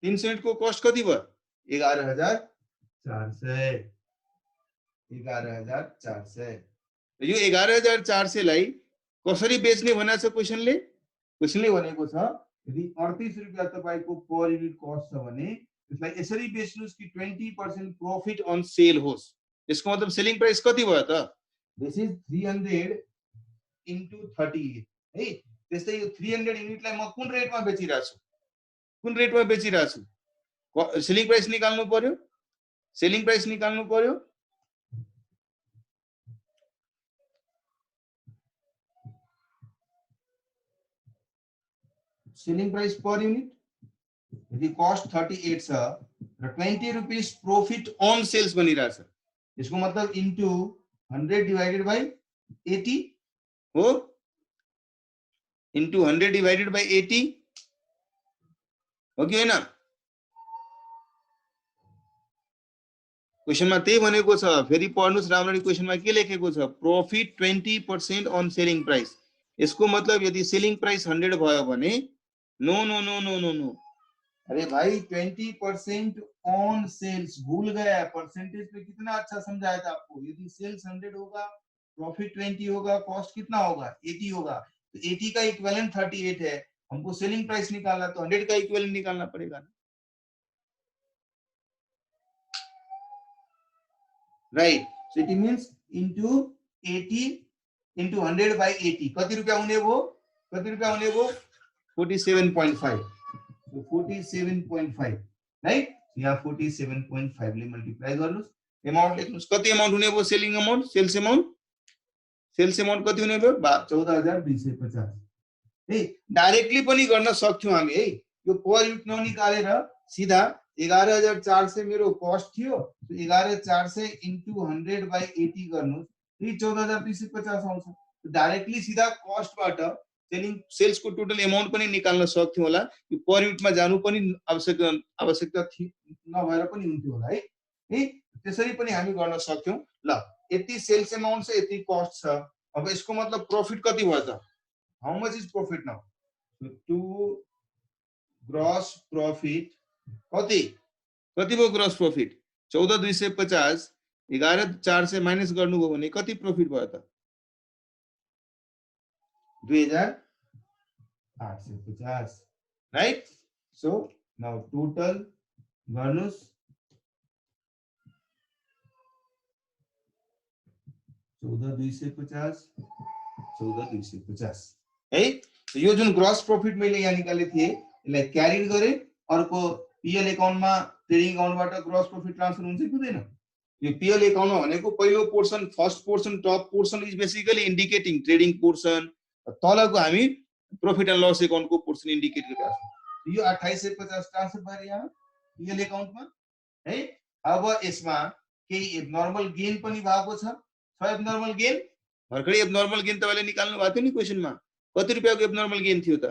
Speaker 1: 300 युनिट को कस्ट कति भयो 11,400 यो 11,400 लाई कसरी बेच्ने भनेको छ क्वेशनले भनेको छ यदि 38 रुपैयाँ तपाईको पर युनिट कस्ट छ भने त्यसलाई यसरी बेच्नुस् कि 20% प्रॉफिट अन सेल होस्। यसको मतलब सेलिङ प्राइस कति भयो त दिस इज 300 into 38 है। त्यस्तै यो 300 युनिटलाई म कुन रेटमा बेचिरहेको छु सेलिङ प्राइस निकाल्नु पर्यो सेलिङ प्राइस पर युनिट यदि कस्ट 38 छ र 20 रुपीस प्रॉफिट अन सेल्स बनिरहेछ यसको मतलब इन्टु 100 डिवाइडेड बाइ 80 हो, इन्टु 100 डिवाइडेड बाइ 80 हो कि हैन। क्वेशनमा त्यही भनेको छ, फेरि पढ्नुस् राम्ररी। क्वेशनमा के लेखेको छ प्रॉफिट 20% अन सेलिङ प्राइस। यसको मतलब यदि सेलिङ प्राइस 100 भयो भने no no no no no no अरे भाई 20% ऑन सेल्स भूल गया, परसेंटेज पे कितना अच्छा समझाया था आपको। यदि सेल्स 100 होगा प्रॉफिट 20 होगा कॉस्ट कितना होगा 80 होगा, तो 80 का इक्विवेलेंट 38 है, हमको सेलिंग प्राइस निकालना तो 100 का इक्विवेलेंट निकालना पड़ेगा ना, right. So it means into 80 into 100 by 80 कति रुपया हुने वो 47.5 So 47.5 राइट। यहाँ 47.5 ले मल्टिप्लाई गर्नुस्, अमाउन्ट लेख्नुस्। कति अमाउन्ट हुने भयो सेलिङ अमाउन्ट सेल्स अमाउन्ट कति हुने भयो 14,250 है। डाइरेक्टली पनि गर्न सक्थ्यौ हामी है, यो पर युनिट ननिकालेर सिधा 11,400 मेरो कस्ट थियो, 11,400 into 100 by 80 गर्नुस्, यही 14,250 आउँछ। डाइरेक्टली सिधा कस्टबाट सेल्स को टोटल अमाउन्ट पनि निकाल्न सक्थ्यौ होला, यो पर युनिटमा जानु पनि आवश्यकता नभएर पनि हुन्थ्यो होला है। त्यसरी पनि हामी गर्न सक्थ्यौ। ल यति सेल्स अमाउन्ट छ यति कस्ट छ, अब यसको मतलब प्रॉफिट कति भयो त how much is profit now to gross profit कति भयो ग्रॉस प्रॉफिट 14,250 11,400 माइनस गर्नुभयो भने कति प्रॉफिट भयो त 2,850 राइट। सो नाउ टोटल गर्नुस् 14,250 है। यो जुन ग्रॉस प्रॉफिट मैले यहाँ निकाले थिए यसलाई क्यारी गरे, अर्को पीएल अकाउन्टमा ट्रेडिङ अकाउन्टबाट ग्रॉस प्रॉफिट ट्रान्सफर हुन्छ कि हुँदैन। यो पीएल अकाउन्टमा भनेको पहिलो portion first portion top portion is basically indicating trading portion, तलको हामी प्रॉफिट एन्ड लस अकाउन्टको पोर्सन इन्डिकेट गरिरहेको छौँ। यो 2850 ट्रान्सफर भएर यहाँ पीएल अकाउन्टमा है। अब यसमा केही एबनर्मल गेन पनि भएको छ एबनर्मल गेन भर्खरै एबनर्मल गेन तपाईले निकाल्नु भएको थियो नि क्वेशनमा, कति रुपैयाँको एबनर्मल गेन थियो त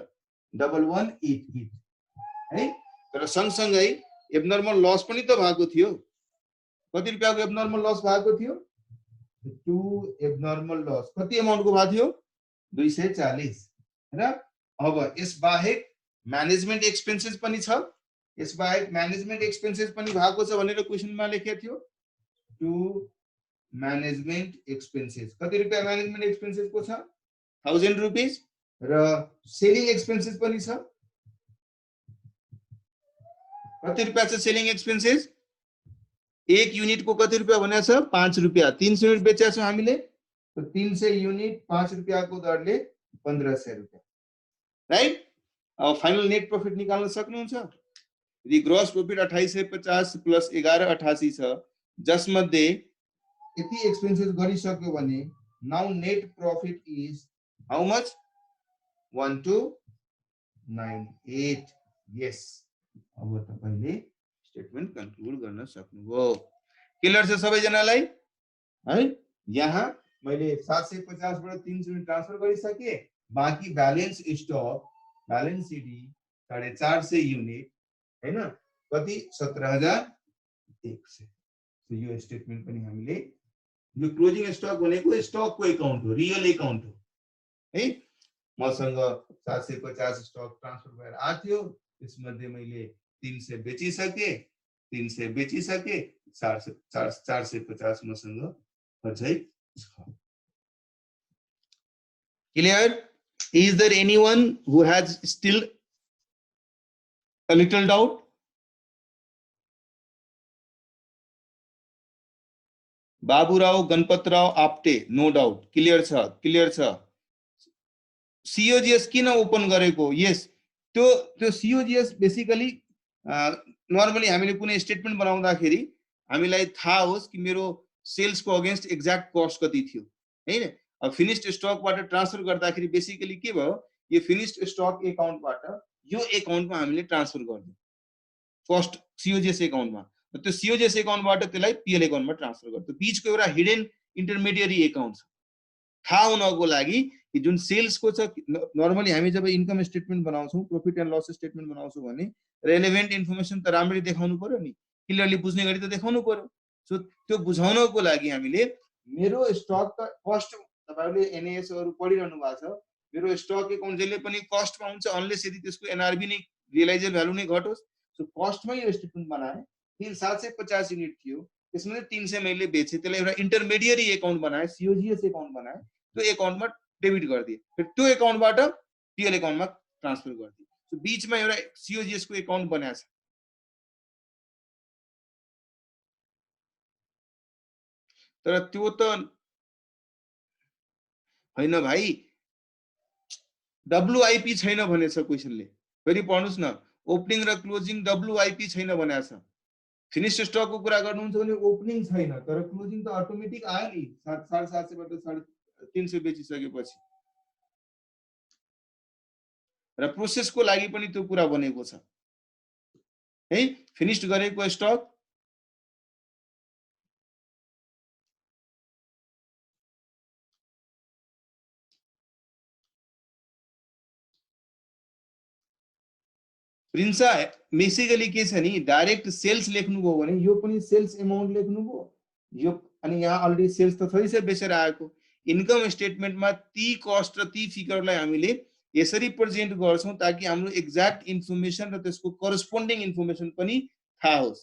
Speaker 1: 1188 है। तर सँगसँगै एबनर्मल लस पनि त भएको थियो, कति रुपैयाँको एबनर्मल लस भएको थियो 2 एबनर्मल लस कति अमाउन्टको भएको थियो 240 र अब यस बाहेक म्यानेजमेन्ट एक्सपेन्सेस पनि छ, यस बाहेक म्यानेजमेन्ट एक्सपेन्सेस पनि भएको छ भनेर क्वेशनमा लेखेको थियो 2 मैनेजमेंट एक्सपेन्सेस कति रुपैयाँ मैनेजमेंट एक्सपेन्सेस को छ 1000 रुपीस र सेलिङ एक्सपेन्सेस पनि छ कति रुपैयाँ छ सेलिङ एक्सपेन्सेस एक युनिट को कति रुपैयाँ भनेको छ 5 रुपैयाँ 300 युनिट बेचेका छौं हामीले तो 300 युनिट 5 रुपियाँको दरले 1500 रुपियाँ, राइट। अब फाइनल नेट प्रॉफिट निकाल्न सक्नुहुन्छ। यदि ग्रॉस प्रॉफिट 2850 प्लस 1188 छ, जसमध्ये यति एक्सपेन्सेस गरिसक्यो भने now net profit is how much? 1298। यस, अब तपाईले स्टेटमेन्ट कन्क्लुड गर्न सक्नुभयो। क्लियर छ सबैजनालाई है? यहाँ मैले 750 बाट 300 युनिट ट्रान्सफर गरिसके, बाँकी balance stock balance CD 450 unit हैन, कति 17100। सो यो स्टेटमेन्ट पनि हामीले, यो क्लोजिङ स्टक भनेको स्टकको अकाउन्ट हो, रियल अकाउन्ट हो है। मसँग 750 स्टक ट्रान्सफर भएर आएको थियो, त्यसमध्ये मैले 300 बेचिसके, 450 मसँग अझै छ। Clear? Is there anyone who has still a little doubt? Baburao Ganpatrao Apte, no doubt. Clear छ, क्लियर छ। सीओजीएस किन ओपन गरेको? यस, त्यो सीओजीएस बेसिकली नर्मली हामीले कुनै स्टेटमेन्ट बनाउँदाखेरि हामीलाई थाहा होस् कि मेरो सेल्सको अगेन्स्ट एक्ज्याक्ट कस्ट कति थियो हैन। अब फिनिश्ड स्टकबाट ट्रान्सफर गर्दाखेरि बेसिकली के भयो, यो फिनिश्ड स्टक अकाउन्टबाट यो अकाउन्टमा हामीले ट्रान्सफर गर्दियौ कस्ट सीओजीएस अकाउन्टमा, त्यो सीओजीएस अकाउन्टबाट त्यसलाई पीएल अकाउन्टमा ट्रान्सफर गर्दियौ। बीचको एउटा हिडन इन्टरमिडिएरी अकाउन्ट छ। थाहा हुनको लागि कि जुन सेल्सको छ, नर्मली हामी जब इन्कम स्टेटमेन्ट बनाउँछौँ, प्रॉफिट एन्ड लस स्टेटमेन्ट बनाउँछौँ भने रेलेभेन्ट इन्फर्मेसन त राम्ररी देखाउनु पर्यो नि, क्लियरली बुझ्ने गरी त देखाउनु पर्यो। सो त्यो बुझाउनको लागि हामीले मेरो स्टक त कस्ट, तपाईहरुले एनएएसहरु पढिरहनु भएको छ, मेरो स्टक अकाउन्ट जहिले पनि कस्टमा हुन्छ अनलेस यदि त्यसको एनआरबी नै रियलाइजेबल भ्यालु नै घटोस्। सो कस्टमै यो स्टेटमेन्ट बनाए। 750 युनिट थियो, त्यसमा 300 मैले बेचे, त्यसलाई एउटा इन्टरमिडिएरी अकाउन्ट बनाए, सीओजीएस अकाउन्ट बनाए, त्यो अकाउन्टमा डेबिट गरिदिए, फिर त्यो अकाउन्टबाट पीएल अकाउन्टमा ट्रान्सफर गरिदिए। सो बीचमा एउटा सीओजीएस को अकाउन्ट बनाएको छ। तर त्यो त हैन भाइ, डब्लुआईपी छैन भनेछ क्वेशनले। फेरि पढ्नुस् न, ओपनिङ र क्लोजिङ डब्लुआईपी छैन भनेको छ। फिनिश्ड स्टकको कुरा गर्नुहुन्छ भने ओपनिङ छैन, तर क्लोजिङ त अटोमेटिक आयो नि 750 बाट 350 बेचिसकेपछि। र प्रोसेसको लागि पनि त्यो कुरा बनेको छ है। फिनिश्ड गरेको स्टक प्रिन्सा बेसिकली के छ नि, डाइरेक्ट सेल्स लेख्नुभयो भने यो पनि सेल्स अमाउन्ट लेख्नुभयो, यो अनि यहाँ अलरेडी सेल्स त थोरै छ बेचेर आएको। इन्कम स्टेटमेन्टमा ती कस्ट र ती फिगरलाई हामीले यसरी प्रेजेन्ट गर्छौं ताकि हाम्रो एक्ज्याक्ट इन्फर्मेसन र त्यसको करस्पोन्डिङ इन्फर्मेसन पनि थाहा होस्।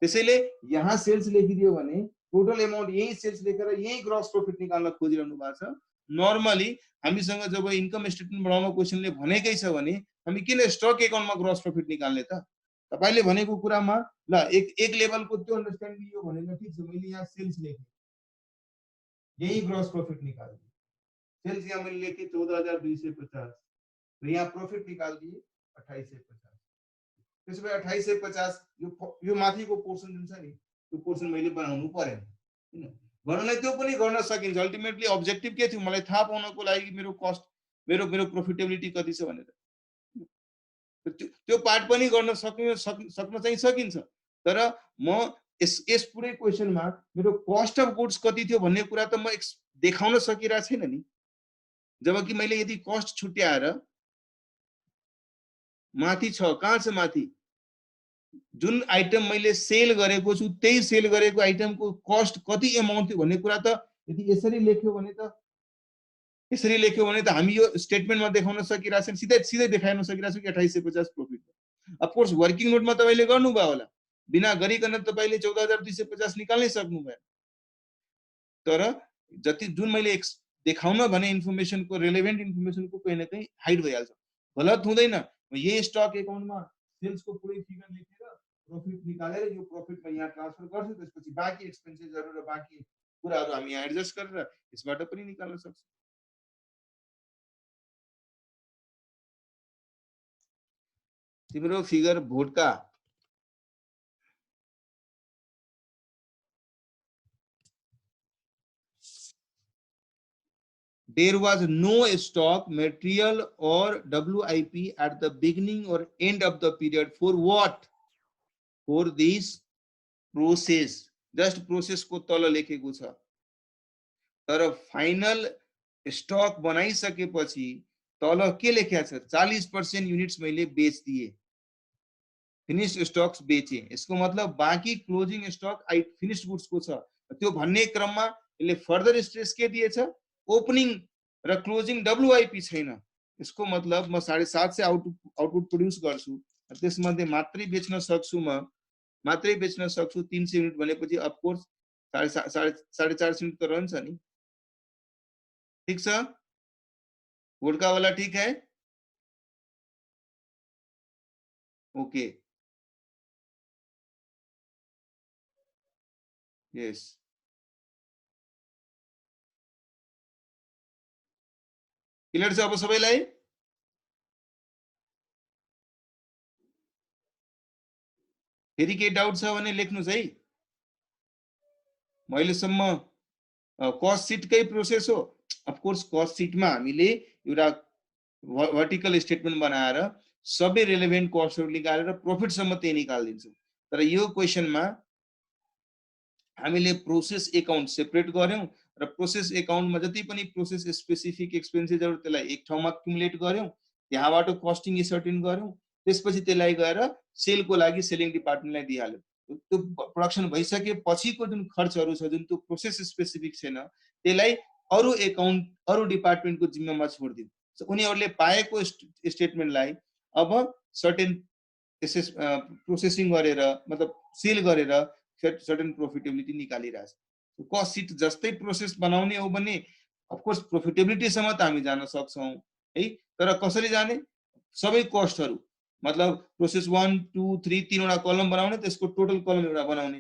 Speaker 1: त्यसैले यहाँ सेल्स लेखिदियो भने टोटल अमाउन्ट यही सेल्स लेखेर यही ग्रस प्रॉफिट निकाल्न खोजिरहनु भएको छ। नर्मली हामीसँग जब इन्कम स्टेटमेन्ट बनाउन क्वेशनले भनेकै छ भने हामी किन स्टक अकाउन्टमा ग्रस प्रॉफिट निकाल्ने त? तपाईले भनेको कुरामा ल एक लेभलको त्यो अन्डरस्ट्यान्डिङ यो भनेको ठीक छ, मैले यहाँ सेल्स लेखे, यही ग्रस प्रॉफिट निकाल्दिए। सेल्स यहाँ मैले लेखे 14250 र यहाँ प्रॉफिट निकाल दिए 2850। त्यसैले 2850 यो माथिको पोर्सन जुन छ नि, त्यो पोर्सन मैले बनाउनु पर्यो हैन। गर्नलाई त्यो पनि गर्न सकिन्छ। अल्टिमेटली अब्जेक्टिभ के थियो, मलाई थाहा पाउनको लागि मेरो कस्ट, मेरो प्रॉफिटेबिलिटी कति छ भनेर, त्यो पार्ट पनि गर्न सक्न चाहिँ सकिन्छ। तर म यस पुरै क्वेशनमा मेरो कस्ट अफ गुड्स कति थियो भन्ने कुरा त म देखाउन सकिरा छैन नि। जबकि मैले यदि कस्ट छुट्याएर माथि छ, कहाँ छ माथि, जुन आइटम मैले सेल गरेको छु त्यही सेल गरेको आइटमको कस्ट कति अमाउन्ट थियो भन्ने कुरा त यदि यसरी लेख्यो भने त हामी यो स्टेटमेन्टमा देखाउन सकिरा छैन, सिधै देखाउन सकिरा छु कि 2850 प्रॉफिट। अफ कोर्स वर्किङ नोटमा तपाईले गर्नुभयो होला, बिना गरिकन तपाईले 14250 निकाल्नै सक्नु भयो। तर जति जुन मैले देखाउन भने इन्फर्मेसनको रिलेभेन्ट इन्फर्मेसनको कहीं न कहीं हाइड भइहाल्छ। गलत हुँदैन। यही स्टक अकाउन्टमा सेल्सको पुरै फिगर लेखेर प्रॉफिट निकालेर यो प्रॉफिटमा यहाँ ट्रान्सफर गर्छु, त्यसपछि बाँकी एक्सपेन्सेसहरु र बाँकी कुराहरु हामी यहाँ एडजस्ट गरेर यसबाट पनि निकाल्न सक्छौं। तिम्रो figure vodka there was no stock material or WIP at the beginning or end of the period for what? For this process. Just process को तल लेखेको छ, तर फाइनल स्टक बनाइसकेपछि तल के लेखेको छ? 40% युनिट्स मैले बेच दिए, फिनिश्ड स्टक्स बेचे। यसको मतलब बाँकी क्लोजिङ स्टक फिनिश्ड गुड्स को छ। त्यो भन्ने क्रममा यसले फर्दर स्ट्रेस के दिएछ? ओपनिङ र क्लोजिङ WIP छैन। यसको मतलब म 7.5 से आउटपुट प्रोड्युस गर्छु, त्यसमध्ये मात्रै बेच्न सक्छु, म मात्रै बेच्न सक्छु 300 युनिट भनेपछि अफ कोर्स 4.5 युनिट त रहन्छ नि। ठीक छ? वोडका वाला ठीक है? ओके, यस। क्लियर छ अब सबैलाई? फेरि केही डाउट छ भने लेख्नुस् है। महिलेसम्म कस्ट सिटकै प्रोसेस हो। अफ कोर्स कस्ट सिटमा हामीले एउटा वर्टिकल स्टेटमेन्ट बनाएर सबै रिलेभेन्ट कस्टहरु निकालेर प्रॉफिटसम्म त्यही निकाल्दिन्छौं। तर यो क्वेशनमा हामीले प्रोसेस अकाउन्ट सेपरेट गर्यौं र प्रोसेस अकाउन्टमा जति पनि प्रोसेस स्पेसिफिक एक्सपेन्सेसहरु त्यसलाई एक ठाउँमा क्युमुलेट गर्यौं, त्यहाँबाट कस्टिङ सर्टेन गर्यौं, त्यसपछि त्यसलाई गएर सेलको लागि सेलिङ डिपार्टमेन्टलाई दिइहाल्यौं। त्यो प्रोडक्सन भइसकेपछिको जुन खर्चहरु छ, जुन त्यो प्रोसेस स्पेसिफिक छैन, त्यसलाई अरु अकाउन्ट अरु डिपार्टमेन्टको जिम्मामा छोड्दियौं। उनीहरुले पाएको स्टेटमेन्टलाई अब सर्टेन प्रोसेसिङ गरेर मतलब सेल गरेर सर्टेन प्रॉफिटेबिलिटी निकालिरहेछ। कस्ट सिट जस्तै प्रोसेस बनाउने हो भने अफ कोर्स प्रॉफिटेबिलिटी सम्म त हामी जान सक्छौं है, तर कसरी जाने? सबै कस्टहरु मतलब प्रोसेस 1 2 3 तीनवटा कलम बनाउने, त्यसको टोटल कलम एउटा बनाउने,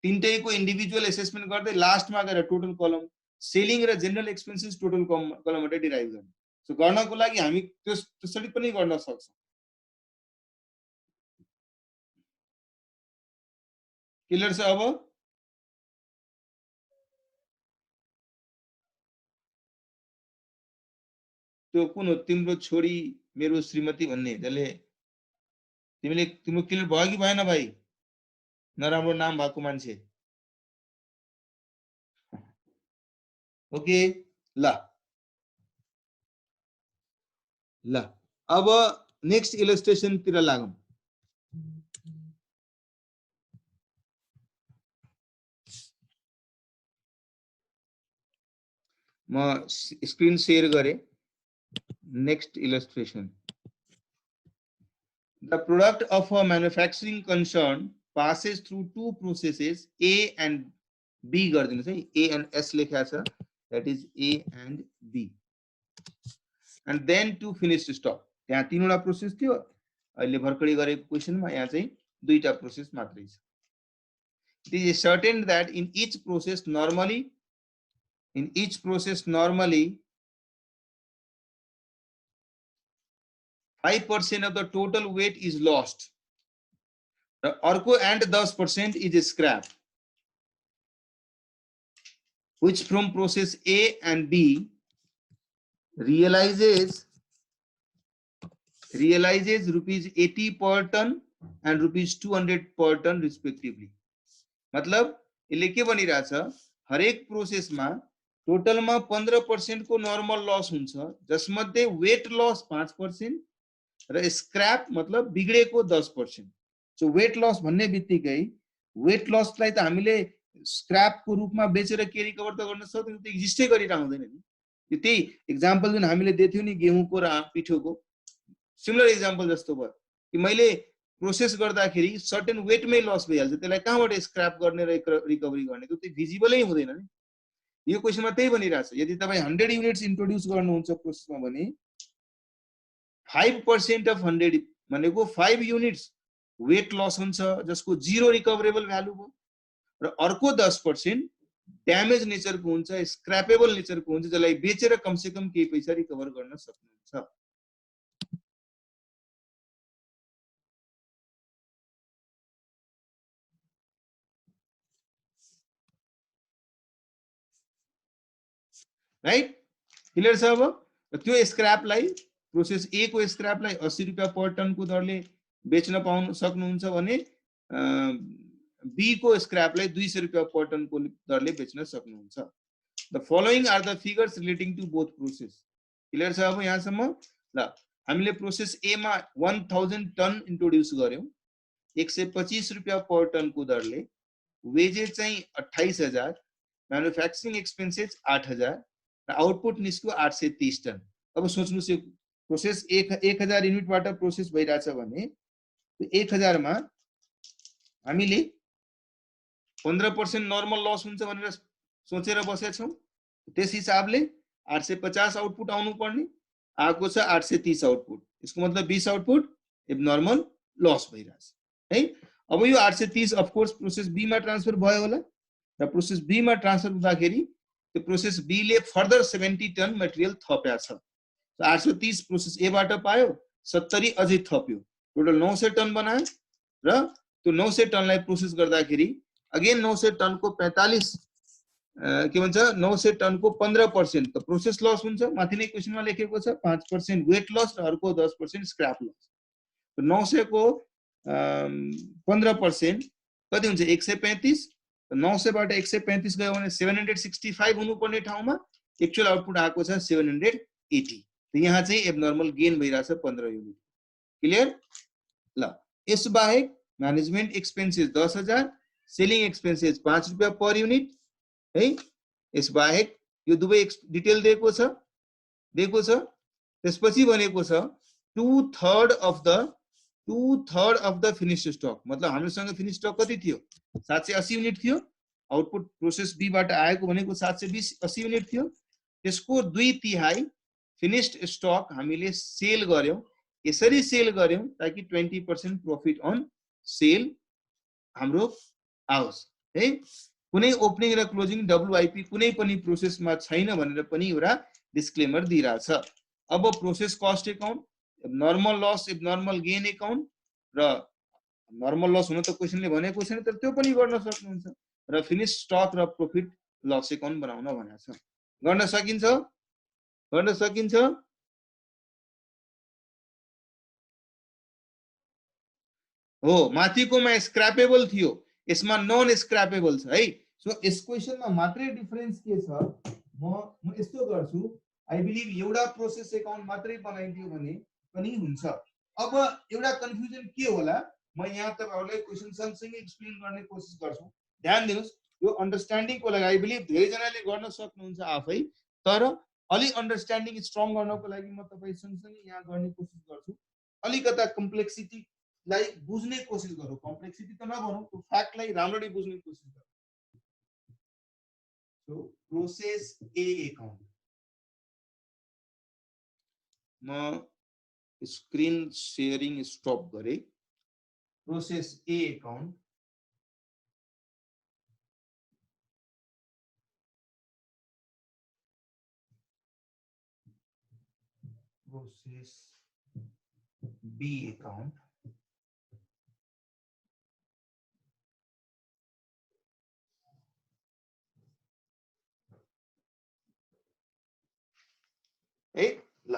Speaker 1: तीनटैको इन्डिभिजुअल असेसमेन्ट गर्दै लास्टमा गएर टोटल कलम, सेलिङ र जनरल एक्सपेन्सेस टोटल कलमबाट डिराइभ गर्ने। सो गर्नको लागि हामी त्यसरी पनि गर्न सक्छौं। क्लियर छ अब? त्यो कुन हो तिम्रो छोरी मेरो श्रीमती भन्ने? त्यसले तिम्रो क्लियर भयो कि भएन भाइ? नराम्रो नाम भएको मान्छे। ओके ल ल, अब नेक्स्ट इलस्ट्रेसन तिर लागौं। म स्क्रिन शेयर गरे। Next illustration, the product of a manufacturing concern passes through two processes A and B गर्दिनुस् है, A and S लेखेको छ, that is A and B, and then to finished stock। त्यहाँ तीनवटा process थियो, अहिले भर्खरै गरेको क्वेशनमा यहाँ चाहिँ दुईटा प्रोसेस मात्रै छ। It is certain that in each process normally 5% of the total weight is lost, अर्को and 10% is scrap, which from process A and B realizes rupees 80 per ton and rupees 200 per ton respectively। मतलब यसले के भनिरहेछ, हरेक प्रोसेसमा टोटलमा 15% को normal loss हुन्छ, जसमध्ये weight loss 5% र scrap मतलब बिग्रेको 10%। सो वेट लस भन्ने बित्तिकै वेट लसलाई त हामीले स्क्रैप को रूपमा बेचेर के रिकभर त गर्न सक्दैन, त्यो एक्जिस्टै गरिरहनु हुँदैन नि। त्यही एक्जाम्पल जुन हामीले दिथ्यौ नि गेहुँको र पिठोको, सिमिलर एक्जाम्पल जस्तो भयो कि मैले प्रोसेस गर्दाखेरि सर्टेन वेटमै लस भइहाल्छ, त्यसलाई कहाँबाट स्क्रैप गर्ने र रिकभरी गर्ने, त्यो चाहिँ भिजिबलै हुँदैन नि। यो क्वेशनमा त्यही भनिरहेछ, यदि तपाई 100 युनिट्स इन्ट्रोड्युस गर्नुहुन्छ प्रोसेसमा भने 5% अफ 100 भनेको 5 युनिट्स वेट लस हुन्छ, जसको 0 रिकभरेबल भ्यालु भयो, र अर्को 10% ड्यामेज नेचरको हुन्छ, स्क्रैपेबल नेचरको हुन्छ, जसलाई बेचेर कमसे कम केही पैसा रिकभर गर्न सक्नुहुन्छ। राइट, क्लियर छ? अब त्यो स्क्रैपलाई प्रोसेस ए को स्क्रैपलाई 80 रुपैयाँ पर टनको दरले बेच्न पाउन सक्नुहुन्छ भने बी को स्क्रैपलाई 200 रुपैयाँ पर टनको दरले बेच्न सक्नुहुन्छ। The following are the figures relating to both process. Clear छ अब यहाँसम्म? ल हामीले प्रोसेस ए मा 1000 टन इन्ट्रोड्युस गर्यौं 125 रुपैयाँ पर टनको दरले, वेजेज चाहिँ 28000, म्यानुफ्याक्चरिङ एक्सपेन्सेस 8000 र आउटपुट निस्क्यो 830 टन। अब सोच्नुस् यो प्रोसेस 1000 युनिटबाट प्रोसेस भइराछ भने 1000 मा हामीले 15% नर्मल लस हुन्छ भनेर सोचेर बसेका छौं। त्यस हिसाबले 850 आउटपुट आउनु पर्ने, आएको छ 830 आउटपुट। यसको मतलब 20 आउटपुट एबनर्मल लस भइराछ है। अब यो 830 अफ कोर्स प्रोसेस बी मा ट्रान्सफर भयो होला र प्रोसेस बी मा ट्रान्सफर हुँदाखेरि त्यो प्रोसेस बी ले फर्दर 70 टन मटेरियल थप्या छ। 830 प्रोसेस ए बाट पायो, 70 अझै थप्यो, टोटल 900 टन बनायो र त्यो 900 टनलाई प्रोसेस गर्दाखेरि अगेन 900 टनको 45 के भन्छ 900 टनको 15% त प्रोसेस लस हुन्छ। माथि नै क्वेशनमा लेखेको छ 5% वेट लस र अर्को 10% स्क्रैप लस। 900 को 15% कति हुन्छ 135। 900 बाट 135 गयो भने 765 हुनुपर्ने ठाउँमा एक्चुअल आउटपुट आएको छ 780। त यहाँ चाहिँ एबनर्मल गेन भइराछ 15 युनिट। क्लियर? ल यस बाहेक म्यानेजमेन्ट एक्सपेन्सेस 10000, सेलिङ एक्सपेन्सेस 5 रुपैयाँ पर युनिट है। यस बाहेक यो दुवै डिटेल दिएको छ। त्यसपछि भनेको छ 2/3 अफ द फिनिश स्टक। मतलब हामीसँग फिनिश स्टक कति थियो 780 युनिट थियो। आउटपुट प्रोसेस बी बाट आएको भनेको 780 युनिट थियो। त्यसको 2/3 फिनिश्ड स्टक हामीले सेल गर्यौं। यसरी सेल गर्यौं ताकि 20% प्रॉफिट अन सेल हाम्रो आओस् है। कुनै ओपनिङ र क्लोजिङ डब्ल्युआईपी कुनै पनि प्रोसेसमा छैन भनेर पनि एउटा डिस्क्लेमर दिइराछ। अब process cost account, normal loss abnormal gain account र नर्मल लस हुन त क्वेशनले भनेको छैन तर त्यो पनि गर्न सक्नुहुन्छ र फिनिश स्टक र प्रॉफिट लस अकाउन्ट बनाउन भनेको छ। गर्न सकिन्छ। हो, माथिकोमा स्क्रैपेबल थियो, यसमा नन स्क्रैपेबल छ है। सो यस क्वेशनमा मात्रै डिफरेन्स के छ, म यस्तो गर्छु, आई बिलिभ एउटा प्रोसेस अकाउन्ट मात्रै बनाइदियो भने पनि हुन्छ। अब एउटा कन्फ्युजन के होला, म यहाँ तपाईहरुलाई क्वेशन सँगसँगै एक्सप्लेन गर्ने कोसिस गर्छु। ध्यान दिनुस्, यो अन्डरस्ट्यान्डिङको लागि आई बिलिभ धेरै जनाले गर्न सक्नुहुन्छ आफै, तर अलि अन्डरस्ट्यान्डिङ स्ट्रङ गर्नको लागि म तपाई सँगसँगै यहाँ गर्ने कोसिस गर्छु। अलिकता कम्प्लेक्सिटी लाई बुझ्ने कोसिस गरौँ। कम्प्लेक्सिटी त नभनौँ, त्यो फ्याक्टलाई राम्ररी बुझ्ने कोसिस गरौँ। सो प्रोसेस ए अकाउन्ट, म स्क्रिन शेयरिङ स्टप गरे। Process A account, process B account, ए ल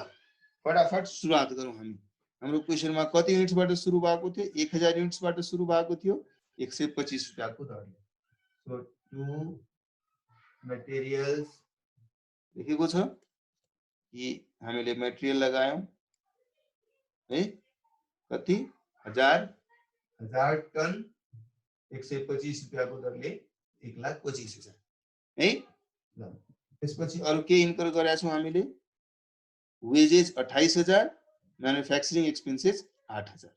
Speaker 1: फटाफट सुरुवात गरौँ हामी। हाम्रो क्वेशनमा कति युनिट्सबाट सुरु भएको थियो 1000 युनिट्सबाट सुरु भएको थियो 125 रुपैयाँको दरले। सो टु मटेरियल्स लेखेको छ कि हामीले मटेरियल लगायौं है, कति 1000 टन 125 रुपैयाँको दरले 1,25,000 है। ल त्यसपछि अरु के इन्कर गरेका छौं हामीले, wages 28000, manufacturing expenses 8000।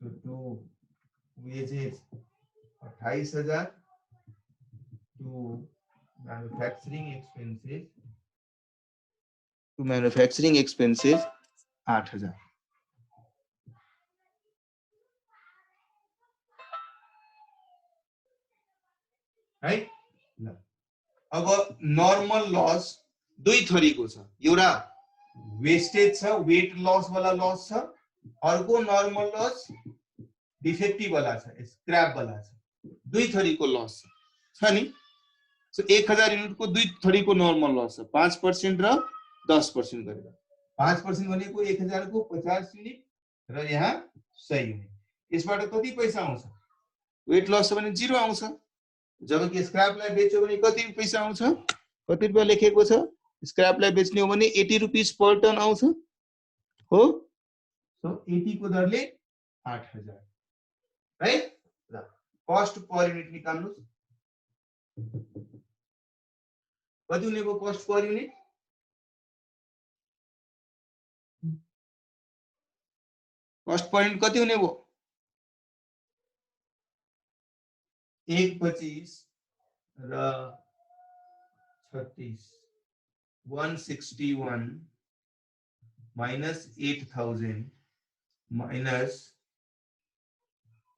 Speaker 1: So to wages 28000 to manufacturing expenses 8000। Right. अब नर्मल लस दुई थरीको छ, एउटा वेस्टेज छ, वेट लस वाला लस छ, अर्को नर्मल लस डिफेक्टिभ वाला छ, स्क्रैप वाला छ, दुई थरीको लस छ नि। सो 1000 युनिट को दुई थरीको नर्मल लस छ, 5% र 10% गरेर। 5% भनेको 1000 को 50 युनिट र यहाँ 100 युनिट। यसबाट कति पैसा आउँछ? वेट लस छ भने 0 आउँछ, जबकि स्क्रैपलाई बेच्यो भने कति पैसा आउँछ? कति रुपैयाँ लेखेको छ? स्क्रैपलाई बेच्ने हो भने 80 रुपीस पर टन आउँछ हो। सो 80 को दरले 8000, राइट। ल कस्ट पर युनिट निकाल्नुस्, कति हुने भयो cost per unit? Cost per unit कति हुने भयो? 1.25 र 36, 161 minus 8000 minus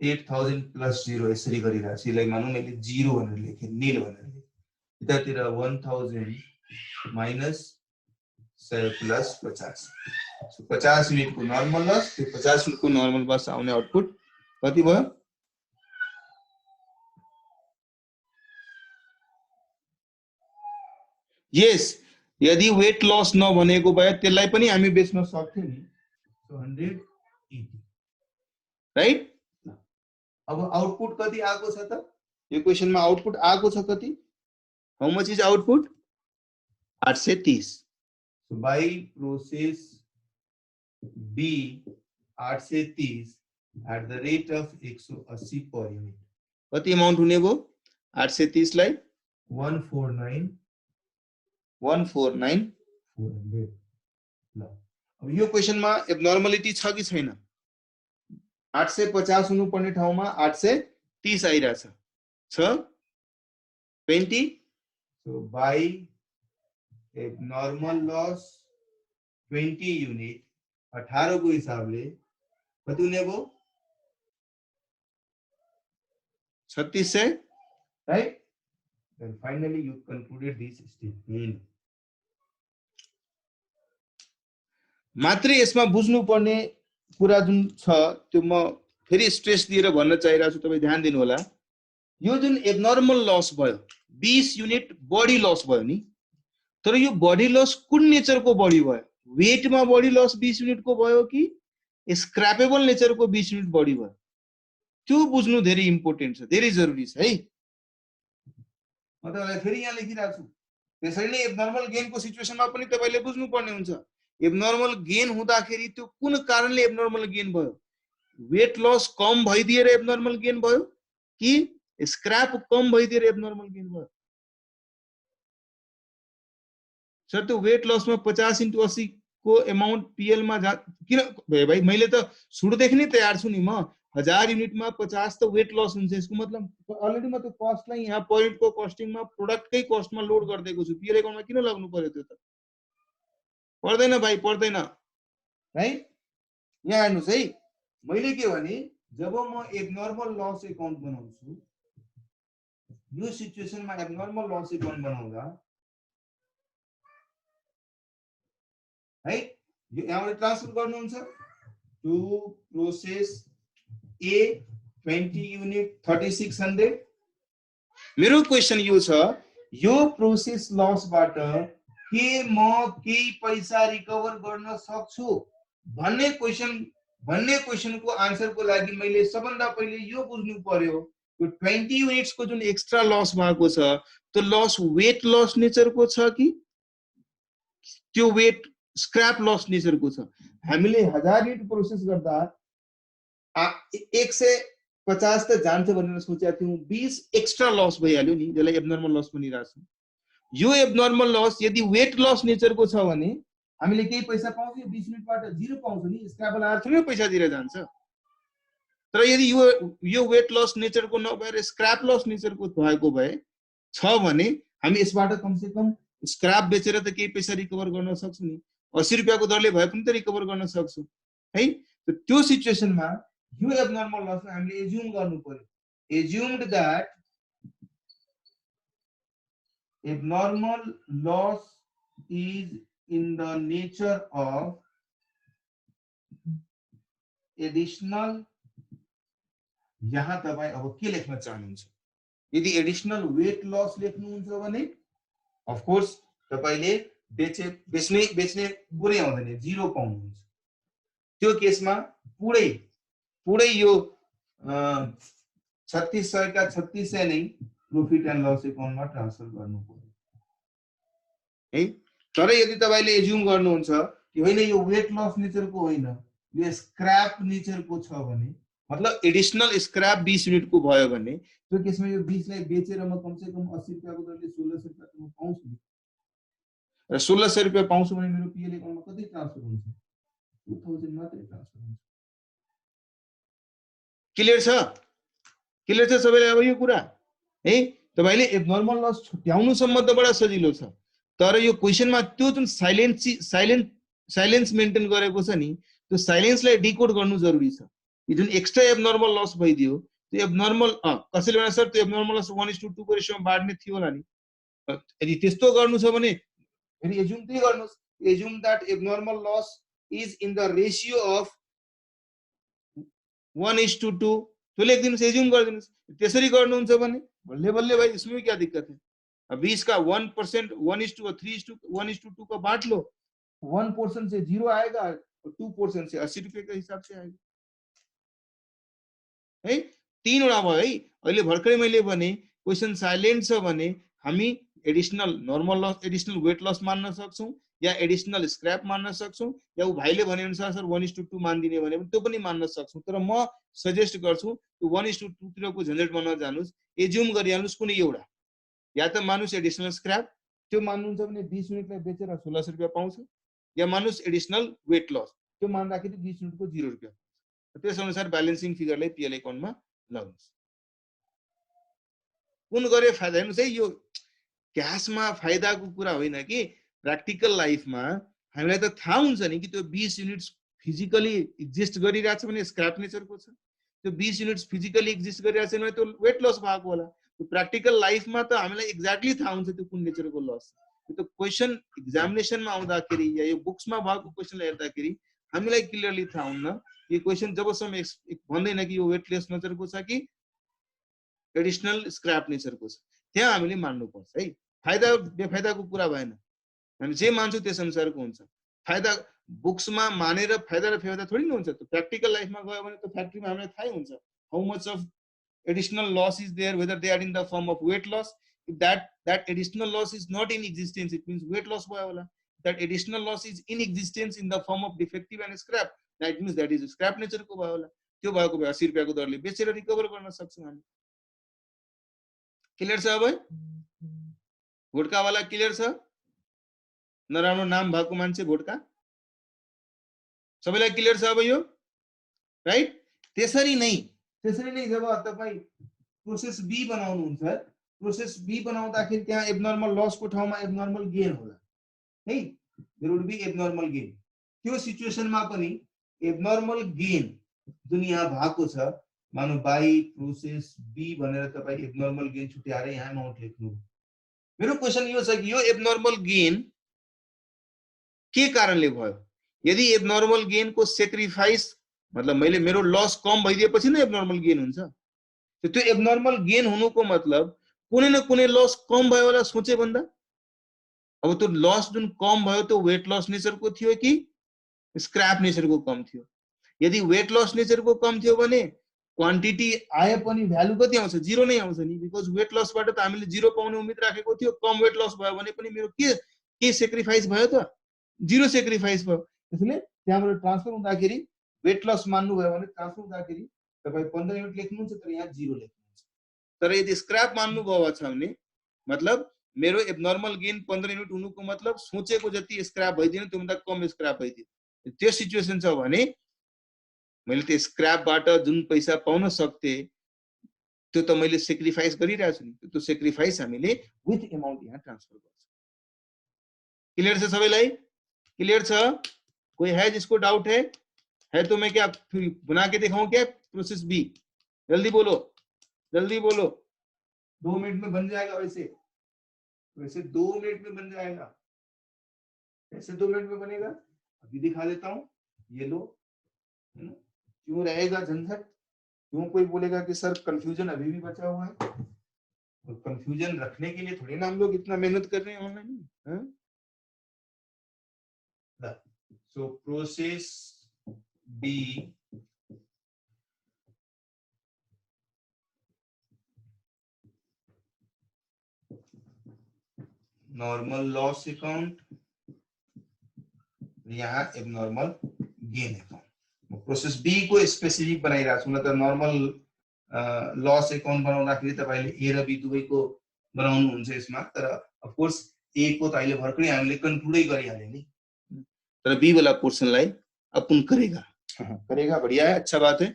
Speaker 1: 8000 plus 0 यसरी गरिरहेको छु। यसलाई मानौँ मैले 0 भनेर लेखेँ, नील भनेर लेखेँ। यतातिर 1000 minus 100 plus 50, 50 युनिट को नर्मल लस, त्यो 50 युनिट को नर्मल लस आउने आउटपुट कति भयो? यस, यदि वेट लस नभनेको भए त्यसलाई पनि हामी बेच्न सक्थ्यौं नि। 180, राइट। अब आउटपुट कति आएको छ त? यो क्वेशनमा आउटपुट आएको छ कति? How much is output? 830। So by process B 830 at the rate of 180 per unit. कति अमाउन्ट हुने भयो? 830 लाई 149,400। ल अब यो क्वेशनमा एब्नर्मलिटी छ कि छैन? 850 हुनुपर्ने ठाउँमा 830 आइरहेछ छ 20। So by abnormal loss 20 unit 18 को हिसाबले कति हुने भयो? 3600, right. Then finally you concluded this statement. मात्रै यसमा बुझ्नु पर्ने कुरा जुन छ त्यो म फेरि स्ट्रेस दिएर भन्न चाहिरहेको छु, तपाईँ ध्यान दिनु होला। यो जुन एब्नर्मल लस भयो 20 युनिट बडी लस भयो नि, तर यो बडी लस कुन नेचरको बडी भयो? वेटमा बडी लस 20 युनिट को भयो कि स्क्रैपेबल नेचरको 20 युनिट बडी भयो? त्यो बुझ्नु धेरै इम्पोर्टेन्ट छ, धेरै जरुरी छ है। म तपाईलाई फेरि यहाँ लेखिरहेको छु। त्यसैले नै एब्नर्मल गेनको सिचुएसनमा पनि तपाईले बुझ्नु पर्ने हुन्छ। एब्नर्मल गेन हुँदाखेरि त्यो कुन कारणले एब्नर्मल गेन भयो? वेट लस कम भइदिएर एब्नर्मल गेन भयो कि स्क्रैप कम भइदिएर एब्नर्मल गेन भयो? सर त्यो वेट लसमा 50 × 80 को अमाउन्ट पीएल मा किन भाइ? मैले त सुरुदेखि नै तयार छु नि। म 1000 युनिट में 50 तो वेट लस हुन्छ। यसको मतलब अलरेडी म त्यो कस्टलाई यहाँ पोइन्ट को कस्टिङमा प्रोडक्टकै कस्टमा लोड गर्दैको छु। पीएल अकाउन्टमा किन लाग्नु पर्यो? त्यो त पर्दैन भाइ, पर्दैन, राइट। यहाँ हेर्नुस् है, मैले के भने जब म एब्नर्मल लस अकाउन्ट बनाउँछु, यो सिचुएसनमा एब्नर्मल लस अकाउन्ट बनाउँदा राइट, यो यहाँबाट ट्रान्सफर गर्नुहुन्छ टु प्रोसेस ए 20 युनिट 3600। मेरो क्वेशन यो छ, यो प्रोसेस लसबाट के म केही पैसा रिकभर गर्न सक्छु भन्ने क्वेशनको आन्सरको लागि मैले सबभन्दा पहिले यो बुझ्नु पर्यो, यो 20 युनिट्स को जुन एक्स्ट्रा लस भएको छ त्यो लस वेट लस नेचरको छ कि त्यो वेट स्क्रैप लस नेचरको छ? हामीले 1000 युनिट प्रोसेस गर्दा 150 त जान्छ भनेर सोचेका थियौं, 20 एक्स्ट्रा लस भइहाल्यो नि, जसलाई एब्नर्मल लस भनिरहेको छु। यो एब्नर्मल लस यदि वेट लस नेचरको छ भने हामीले केही पैसा पाउँछौँ? 20 युनिटबाट 0 पाउँछौँ नि, स्क्रैपल आएर थोरै पैसा दिएर जान्छ। तर यदि यो वेट लस नेचरको नभएर स्क्रैप लस नेचरको भएको भए छ भने हामी यसबाट कमसे कम स्क्रैप बेचेर त केही पैसा रिकभर गर्न सक्छौँ नि। 80 रुपैयाँको दरले भए पनि त रिकभर गर्न सक्छौँ है। त्यो सिचुएसनमा यो एब्नर्मल लस हामीले एज्युम गर्नु पर्यो। Assumed that abnormal loss is in the nature of additional, यहाँ तपाईं अब के लेख्न चाहनुहुन्छ? यदि एडिशनल वेट लस लेख्नुहुन्छ भने अफ कोर्स तपाईले बेच्ने पुरै आउँदैन, जिरो पाउनुहुन्छ। त्यो केसमा पुरै यो 3600 का 3600 नै प्रॉफिट एन्ड लस एकाउन्टमा ट्रान्सफर गर्नु पर्यो है। तर यदि तपाईले एज्युम गर्नुहुन्छ कि होइन यो वेट लस नेचरको होइन, यो स्क्रैप नेचरको छ भने, मतलब एडिशनल स्क्रैप 20 युनिट को भयो भने त्यो केसमा यो 20 लाई बेचेर म कम से कम 80 रुपैयाँको दरले 1600 रुपैयाँ त म पाउँछु नि। र 1600 रुपैयाँ पाउँछु भने मेरो पीएल एकाउन्टमा कति ट्रान्सफर हुन्छ? 2000 मात्रै ट्रान्सफर हुन्छ। क्लियर छ सबैलाई अब यो कुरा है? तपाईले एब्नर्मल लस छुट्याउनु सम्म त बडा सजिलो छ, तर यो क्वेशनमा त्यो जुन साइलेन्स मेन्टेन गरेको छ नि, त्यो साइलेन्सलाई डिकोड गर्नु जरुरी छ। यो जुन एक्स्ट्रा एब्नर्मल लस भइदियो, त्यो एब्नर्मल कसैले भने सर त्यो एब्नर्मल लस 1:2 को रेशियोमा बाड्ने थियो होला नि। यदि त्यस्तो गर्नु छ भने फेरि एज्युम त्यही गर्नुस्, assume that abnormal loss is in the ratio of 1:2 तो लेखिदिनुस्, एज्युम गरिदिनुस्। त्यसरी गर्नुहुन्छ भने बल्ले बल्ले भाई, इसमें क्या दिक्कत है? अब 20 का 1% 1:3 1:2 का बांट लो, 1% से 0 आएगा और 2% से 80 रुपए के हिसाब से आएगा है। तीनवटा भयो है। अहिले भर्खरै मैले भने क्वेशन साइलेन्ट छ भने हामी additional normal loss, additional weight loss मान्न सक्छौं, या एडिशनल स्क्रैप मान्न सक्छौं, या उ भाइले भने अनुसार सर 1:2 मान्दिने भने त्यो पनि मान्न सक्छौं। तर म सजेस्ट गर्छु त्यो 1:2 तिरको झन्झटमा नजानुस्, एज्युम गरिहाल्नुस् कुनै एउटा, या त मानुस् एडिशनल स्क्रैप, त्यो मान्नुहुन्छ भने 20 युनिटलाई बेचेर 1600 रुपैयाँ पाउँछ, या मानुस् एडिशनल वेट लस, त्यो मान्दाखेरि 20 युनिटको 0 रुपैयाँ। त्यस अनुसार ब्यालेन्सिङ फिगरलाई पीएल एकाउन्टमा लगाउनुस्। कुन गरे फाइदा? हेर्नुस् है, यो क्याशमा फाइदाको कुरा होइन कि प्र्याक्टिकल लाइफमा हामीलाई त थाहा हुन्छ नि कि त्यो 20 युनिट्स फिजिकली एक्जिस्ट गरिरहेछ भने स्क्रैप नेचरको छ, त्यो 20 युनिट्स फिजिकली एक्जिस्ट गरिरहेछ भने त्यो वेट लस भएको होला। त्यो प्र्याक्टिकल लाइफमा त हामीलाई एक्ज्याक्टली थाहा हुन्छ त्यो कुन नेचरको लस। त्यो क्वेशन एक्जामिनेसनमा आउँदाखेरि या यो बुक्समा भएको क्वेशनलाई हेर्दाखेरि हामीलाई क्लियरली थाहा हुन्न। यो क्वेशन जबसम्म भन्दैन कि यो वेट लस नेचरको छ कि एडिशनल स्क्रैप नेचरको छ, त्यहाँ हामीले मान्नुपर्छ है। फाइदा बेफाइदाको कुरा भएन, हामी जे मान्छौँ त्यस अनुसारको हुन्छ। फाइदा बुक्समा मानेर फाइदा र बेफाइदा थोरै न हुन्छ। त्यो प्र्याक्टिकल लाइफमा गयो भने त फ्याक्ट्रीमा हामीलाई थाहै हुन्छ how much of additional loss is there, whether they are in the form of weight loss. If that additional loss is not in existence, it means weight loss भयो होला। That additional loss is in existence in the form of defective and scrap, that means that is scrap nature को भयो होला। त्यो भएको भए 80 रुपैयाँको दरले बेचेर रिकभर गर्न सक्छौं हामी। क्लियर छ अब? भोटका वाला क्लियर छ? नराम्रो नाम भएको मान्छे भोटका, सबैलाई क्लियर छ अब यो? राइट? त्यसरी नै जब तपाई प्रोसेस बी बनाउनुहुन्छ, प्रोसेस बी बनाउँदाखेरि त्यहाँ एब्नर्मल लस को ठाउँमा एब्नर्मल गेन होला है। There would be abnormal gain. त्यो सिचुएसनमा पनि एब्नर्मल गेन जुन यहाँ भएको छ, मानौ बाई प्रोसेस बी भनेर तपाई एब्नर्मल गेन छुट्याएर यहाँ अमाउन्ट लेख्नु। मेरो क्वेशन यो छ कि यो एब्नर्मल गेन के कारणले भयो? यदि एब्नर्मल गेन को सेक्रिफाइस, मतलब मैले मेरो लस कम भइदिएपछि नै एब्नर्मल गेन हुन्छ। त्यो एब्नर्मल गेन हुनुको मतलब कुनै न कुनै लस कम भयो होला सोचे भन्दा। अब त्यो लस जुन कम भयो त्यो वेट लस नेचरको थियो कि स्क्रैप नेचरको कम थियो? यदि वेट लस नेचरको कम थियो भने क्वान्टिटी आए पनि भ्यालु कति आउँछ? 0 नै आउँछ नि, बिकज वेट लसबाट त हामीले 0 पाउने उम्मेद राखेको थियो। कम वेट लस भयो भने पनि मेरो के सेक्रिफाइस भयो त? 0 सेक्रिफाइस भयो। त्यसैले त्यहाँबाट ट्रान्सफर हुँदाखेरि वेट लस मान्नु भयो भने ट्रान्सफर हुँदाखेरि तपाई 15 युनिट लेख्नुहुन्छ, तर यहाँ 0 लेख्नुहुन्छ। तर यदि स्क्रैप मान्नु भयो छ भने मतलब मेरो एब्नर्मल गेन 15 युनिट हुनुको मतलब सोचेको जति स्क्रैप भइदिनु त्योभन्दा कम स्क्रैप भइदियो। त्यो सिचुएसन छ भने मैले त्यो स्क्रैपबाट जुन पैसा पाउन सक्थे त्यो त मैले सेक्रिफाइस गरिरहेको छु नि, त्यो सेक्रिफाइस हामीले विथ अमाउन्ट यहाँ ट्रान्सफर गर्छौं। क्लियर छ सबैलाई? क्लियर छ? कोई है जिसको डाउट है तो मैं क्या बना के दिखाऊं क्या प्रोसेस बी? जल्दी बोलो, जल्दी बोलो, 2 मिनट में बन जाएगा वैसे। तो ऐसे 2 मिनट में बन जाएगा, ऐसे 2 मिनट में बनेगा। अभी दिखा देता हूँ, ये लो, है ना। क्यों रहेगा झंझट, क्यों कोई बोलेगा कि सर कंफ्यूजन अभी भी बचा हुआ है, तो कंफ्यूजन रखने के लिए थोड़ी ना हम लोग इतना मेहनत कर रहे हैं online. So process B normal loss account, यहाँ abnormal gain account. Process B को स्पेसिफिक बनाइरहेको छु, मतलब नर्मल लस अकाउंट बनाउँदाखेरि तपाईले ए र बी दुवैको बनाउनुहुन्छ यसमा। तर अफ कोर्स ए को त अहिले भर्खरै हामीले कन्क्लुडै गरिहाल्यो नि, तर बी वाला पोर्सनलाई अपन करेगा। करेगा, बढ़िया है, अच्छा बात है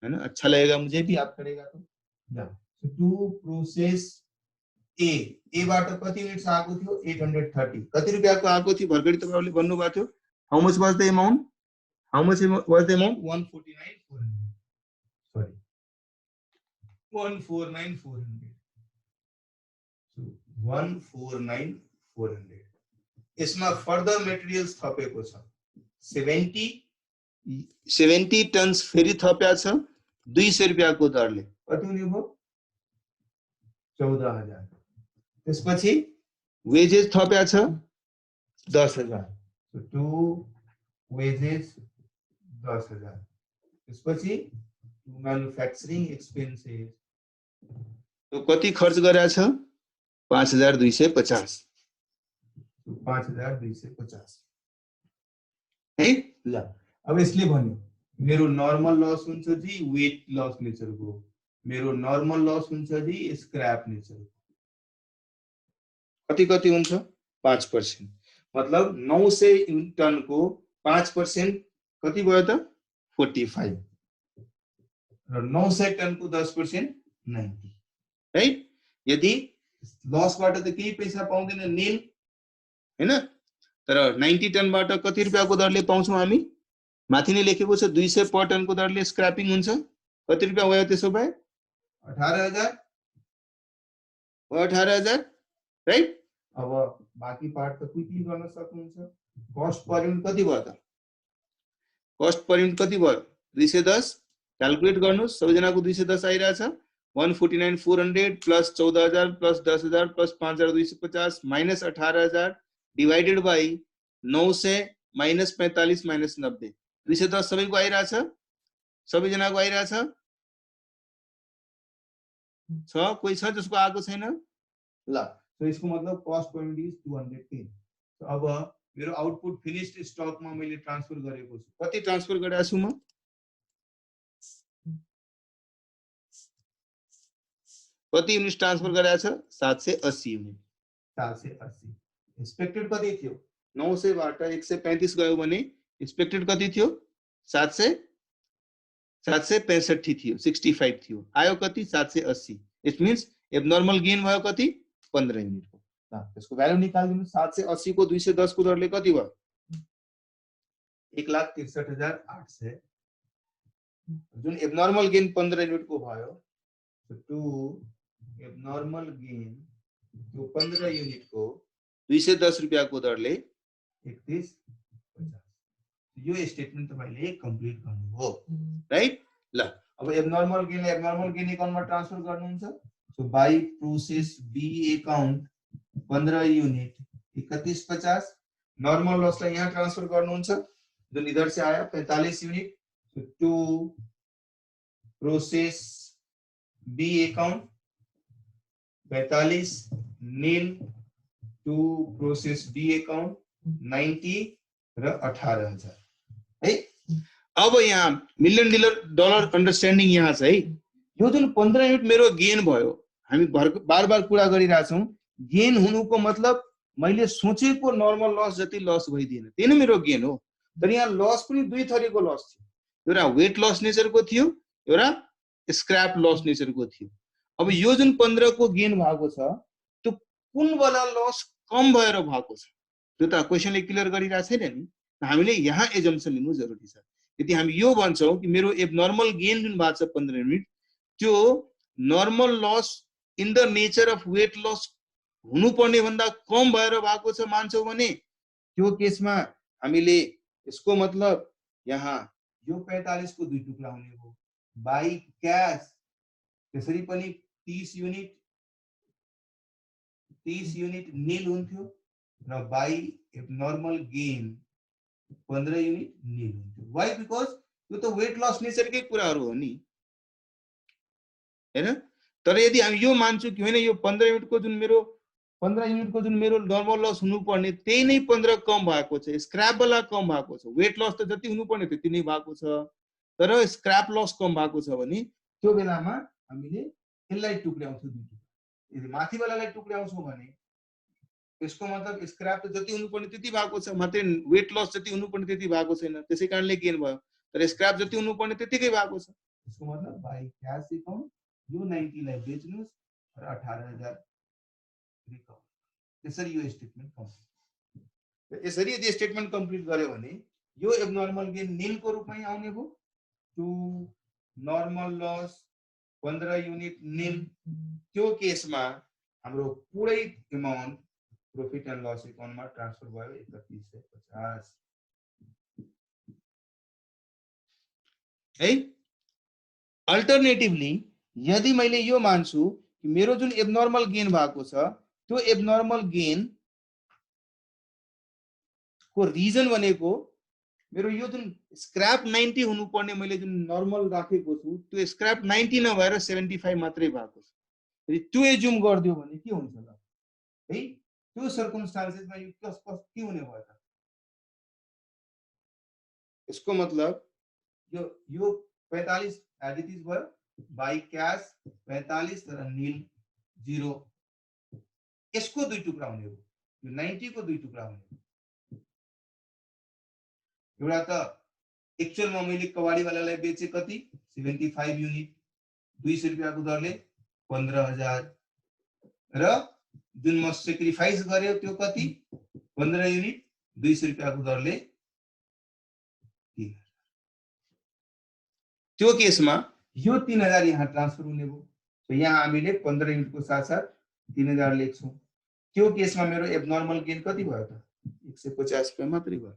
Speaker 1: ना, अच्छा लगेगा मुझे भी आप करेगा तो। टू प्रोसेस ए बाट कति युनिट्स आएको थियो 830, कति रुपैयाँको आएको थियो भर्खरै तपाईहरुले भन्नु भएको थियो। How much was the amount, how much was the amount 149,400, sorry 149,400, so 149,400। यसमा फर्दर मटेरियल्स थपेको छ 70 टन्स फेरि थप्या छ 200 रुपैयाँको दरले, कति हुने भयो 14,000। त्यसपछि वेजेस थप्या छ 10,000, सो टू वेजेस 10,000। त्यसपछि टू मैन्युफैक्चरिंग एक्सपेन्सेस, तो कति खर्च गरेछ 5,250, 5,250 है ल। अब यसले भन्यो मेरो नर्मल लस हुन्छ जी वेट लस नेचरको, मेरो नर्मल लस हुन्छ जी स्क्रैप नेचरको। कति कति हुन्छ 5%, मतलब 900 टन को 5% कति भयो त 45, र 900 टन को 10% 90, राइट। यदि लसबाट त केही पैसा पाउँदैन नील, हैन, तर 90 टन बाट कति रुपैयाँको दरले पाउँछौं हामी, माथि नै लेखेको छ 200 पर टन को दरले स्क्रैपिङ हुन्छ। कति रुपैयाँ भयो त्यसो भए 18,000, 18,000, राइट। अब बाँकी पार्ट त क्विकली गर्न सक्नुहुन्छ। कस्ट पर युनिट कति भयो त, कस्ट पर युनिट कति भयो 210, क्याल्कुलेट गर्नुस्, सबैजनाको 210 आइरहेछ। 149,400 plus 14,000 plus 10,000 plus 5,250 minus 18,000 divided by 900 minus 45 minus 90, 210 सबैको आइरहेछ, सबैजनाको आइरहेछ छ, कोही छ जसको आएको छैन ल। तो इसको मतलब कॉस्ट पर यूनिट इज 210। तो अब मेरो आउटपुट फिनिश्ड स्टक में मैले ट्रान्सफर गरेको छु, कति ट्रान्सफर गरेको छु म, कति युनिट ट्रान्सफर गरेको छ 780 युनिट, 780। एक्सपेक्टेड कति थियो 900 बाट 135 गयो भने एक्सपेक्टेड कति थियो 765 थियो, 65 थियो, आयो कति 780। इट मीन्स एबनर्मल गेन भयो कति 15 युनिट को। त्यसको भ्यालु निकाल्दिनु, 780 को 210 को दरले कति भयो 1,63,800, जुन एबनर्मल गेन 15 युनिट को भयो। टु एबनर्मल गेन त्यो 15 युनिट को 210 रुपैयाँ को दरले 31,50। यो स्टेटमेन्ट तपाईले कम्प्लिट गर्नुभयो, राइट ल। अब एबनर्मल गेन अकाउन्टमा ट्रान्सफर गर्नुहुन्छ। So by process B account 15 unit 31,50, normal loss ला यहाँ ट्रांसफर गर्नुहुन्छ जुन इधर से आया 45 unit. To process B account 45 nil, to process B account 90 र 18,000 है। अब यहाँ मिलियन डलर अंडरस्टैंडिंग यहाँ छ है। यो जुन 15 युनिट मेरो गेन भयो, हामी बार बार कुरा गरिरहेछौं, गेन हुनुको मतलब मैले सोचेको नर्मल लस जति लस भइदिएन, त्यही नै मेरो गेन हो। तर यहाँ लस पनि दुई थरीको लस थियो, एउटा वेट लस नेचरको थियो, एउटा स्क्रैप लस नेचरको थियो। अब यो जुन 15 को गेन भएको छ त्यो कुन वाला लस कम भएर भएको छ त्यो त क्वेशनले क्लियर गरिरहेको छैन नि। हामीले यहाँ एजम्पसन लिनु जरुरी छ। यदि हामी यो भन्छौं कि मेरो एबनर्मल गेन जुन भएको छ 15 युनिट, त्यो normal loss in the nature of weight loss हुनुपर्ने भन्दा कम भएर भएको छ मान्छौँ भने त्यो केसमा हामीले यसको मतलब यहाँ यो 45 को 2 टुक्रा हुने हो बाई क्याश त्यसरी पनि 30 युनिट नील हुन्थ्यो र बाई एब्नर्मल गेन 15 युनिट नील हुन्थ्यो वाइ बिकज यो त वेट लस नेचरकै कुराहरू हो नि हैन तर यदि हामी यो मान्छौँ कि होइन यो 15 युनिटको जुन मेरो नर्मल लस हुनुपर्ने त्यही नै 15 कम भएको छ स्क्रैप वाला कम भएको छ वेट लस त जति हुनुपर्ने त्यति नै भएको छ तर स्क्रैप लस कम भएको छ भने त्यो बेलामा हामीले यसलाई टुक्र्याउँछौँ दुई टुक्रा यदि माथि वालालाई टुक्र्याउँछौँ भने यसको मतलब स्क्रैप त जति हुनुपर्ने त्यति भएको छ मात्रै वेट लस जति हुनुपर्ने त्यति भएको छैन त्यसै कारणले गेन भयो तर स्क्रैप जति हुनुपर्ने त्यतिकै भएको छ यसको मतलब बाइ क्याश अकाउन्ट यो 90 लाई बेच्नुस् र 18000 रिकभर त्यसरी यो स्टेटमेन्ट कम्प्लिट यसरी यदि स्टेटमेन्ट कम्प्लिट गर्यो भने यो एब्नर्मल गेन नील को रूपमै आउने हो टु नर्मल लस 15 युनिट नील त्यो केसमा हाम्रो पुरै amount profit and loss अकाउन्टमा transfer भयो 3150 है अल्टरनेटिभली यदि मैले यो मान्छु कि मेरो जुन एब्नर्मल गेन भएको छ त्यो एब्नर्मल गेन को रिजन भनेको मेरो यो जुन स्क्रैप 90 हुनुपर्ने मैले जुन नर्मल राखेको छु त्यो स्क्रैप 90 नभएर 75 मात्रै भएको छ यदि त्यो एज्युम गर्दियो भने के हुन्छ ल है त्यो सर्कमस्टान्सेसमा यो के हुने भयो त यसको मतलब यो 45 एज इट इज भयो बाई क्याश 45 र नील 0 यसको दुई टुक्रा हुने हो यो 90 को दुई टुक्रा हुने हो एउटा त एक्चुअलमा मैले कवाडी वालालाई बेचे कति 75 युनिट 200 रुपैयाँको दरले 15000 र जुन म सेक्रिफाइस गर्यो त्यो कति 15 युनिट 200 रुपैयाँको दरले 3000 त्यो केसमा यो 3000 यहाँ ट्रान्सफर हुने हो तो यहाँ हामीले 15 युनिट को साथ साथ 3000 लेख्छौं त्यो केसमा मेरो एब्नर्मल गेन कति भयो त 150 रुपैयाँ मात्रै भयो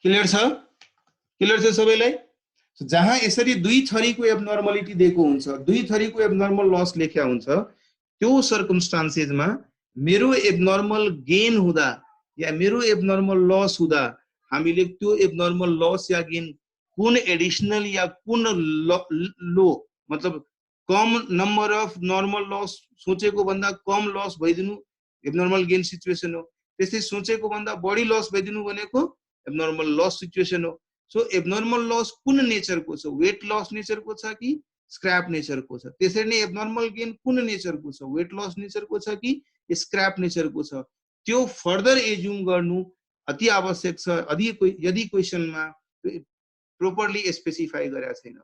Speaker 1: क्लियर छ सबैलाई जहाँ यसरी दुई थरीको एब्नर्मलिटी दिएको हुन्छ दुई थरीको एब्नर्मल लस लेख्या हुन्छ त्यो सर्कमस्टान्सेसमा मेरो एब्नर्मल गेन हुँदा या मेरो एब्नर्मल लस हुँदा हामीले त्यो एब्नर्मल लस या गेन कुन एडिशनल या कुन लो मतलब कम नम्बर अफ नर्मल लस सोचेको भन्दा कम लस भइदिनु एब्नर्मल गेन सिचुएसन हो त्यसै सोचेको भन्दा बढी लस भइदिनु भनेको एब्नर्मल लस सिचुएसन हो सो एब्नर्मल लस कुन नेचरको छ वेट लस नेचरको छ कि स्क्रैप नेचरको छ त्यसरी नै एब्नर्मल गेन कुन नेचरको छ वेट लस नेचरको छ कि स्क्रैप नेचरको छ त्यो फर्दर एज्युम गर्नु अति आवश्यक छ यदि क्वेशनमा प्रोपरली स्पेसिफाई गरेको छैन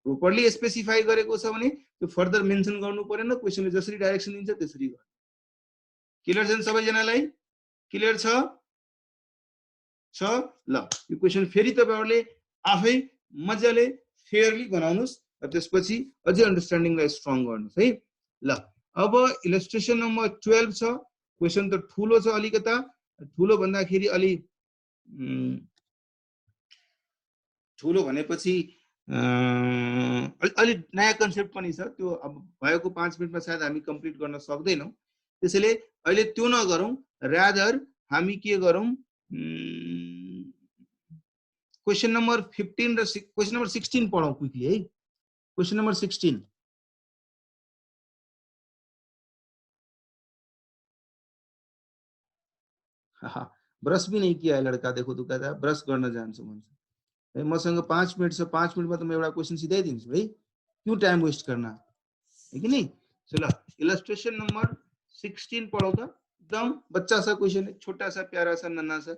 Speaker 1: प्रोपरली स्पेसिफाई गरेको छ भने त्यो फर्दर मेन्सन गर्नु परेन क्वेशनले जसरी डाइरेक्सन दिन्छ त्यसरी गर्नु क्लियर छ सबैजनालाई क्लियर छ ल यो क्वेशन फेरि तपाईहरुले आफै मजाले फेयरली बनाउनुस् र त्यसपछि अझै अन्डरस्ट्यान्डिङलाई स्ट्रङ गर्नुस् है ल अब इलस्ट्रेसन नम्बर 12 छ क्वेशन त ठूलो छ अलिकता ठूलो भन्दाखेरि अलि ठूलो भनेपछि अलि नयाँ कन्सेप्ट पनि छ त्यो अब भएको 5 मिनेटमा सायद हामी कम्प्लिट गर्न सक्दैनौं त्यसैले अहिले त्यो नगरौं रादर हामी के गरौं क्वेशन नंबर 15 र क्वेशन नंबर 16 पढौं क्विकली है क्वेशन नंबर 16 ब्रश भी नहीं किया है लड़का देखो तो कहता है ब्रश गर्न जान्छु भन्छ है मसँग 5 मिनट छ 5 मिनटमा त म एउटा क्वेशन सिधै दिन्छु है क्यों टाइम वेस्ट करना है कि नहीं चलो इलस्ट्रेशन नंबर 16 पढौ त एकदम बच्चा सा क्वेशन है छोटा सा प्यारा सा नन्हा सा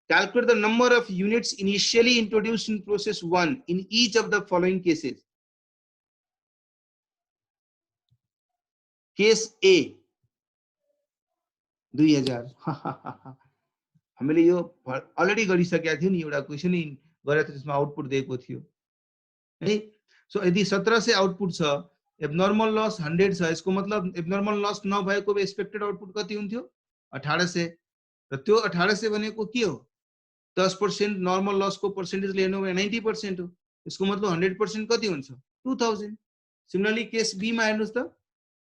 Speaker 1: calculate the number of units initially introduced in process 1 in each of the following cases case A 2000 हामीले यो अलरेडी गरिसकेका थियौ नि एउटा क्वेशन गरेर त्यसमा आउटपुट दिएको थियो है सो यदि 1700 आउटपुट छ एबनॉर्मल लॉस 100 छ यसको मतलब एबनॉर्मल लॉस नभएको एक्सपेक्टेड आउटपुट कति हुन्थ्यो 1800 र त्यो 1800 भनेको के हो 10% नर्मल लॉस को पर्सेन्टेज लेनु भने 90% हो यसको मतलब 100% कति हुन्छ 2000 सिमिलरली केस बी मा हेर्नुस् त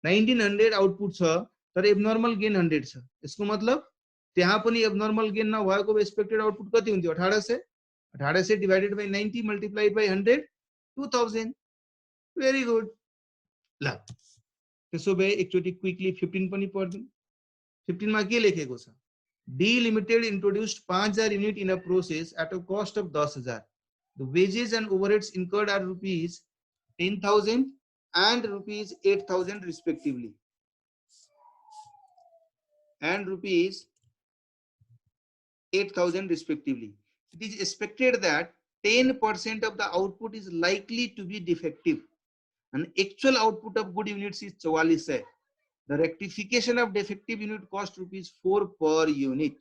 Speaker 1: 1900 आउटपुट छ तर एबनॉर्मल गेन 100 छ यसको मतलब त्यहाँ पनि एबनॉर्मल गेन नभएको एक्सपेक्टेड आउटपुट कति हुन्थ्यो 1800 divided by 90 multiply by 100 2000 very good ल त्यसो भए एकचोटी क्विकली 15 पनि पढ्दिउँ 15 मा के लेखेको छ D Limited introduced 5000 unit in a process at a cost of 10,000. The wages and overheads incurred are rupees 10,000 and rupees 8,000 respectively. And rupees 8,000 respectively. It is expected that 10% of the output is likely to be defective. And actual output of good units is 44 hai. The rectification of defective unit cost rupees 4 per unit.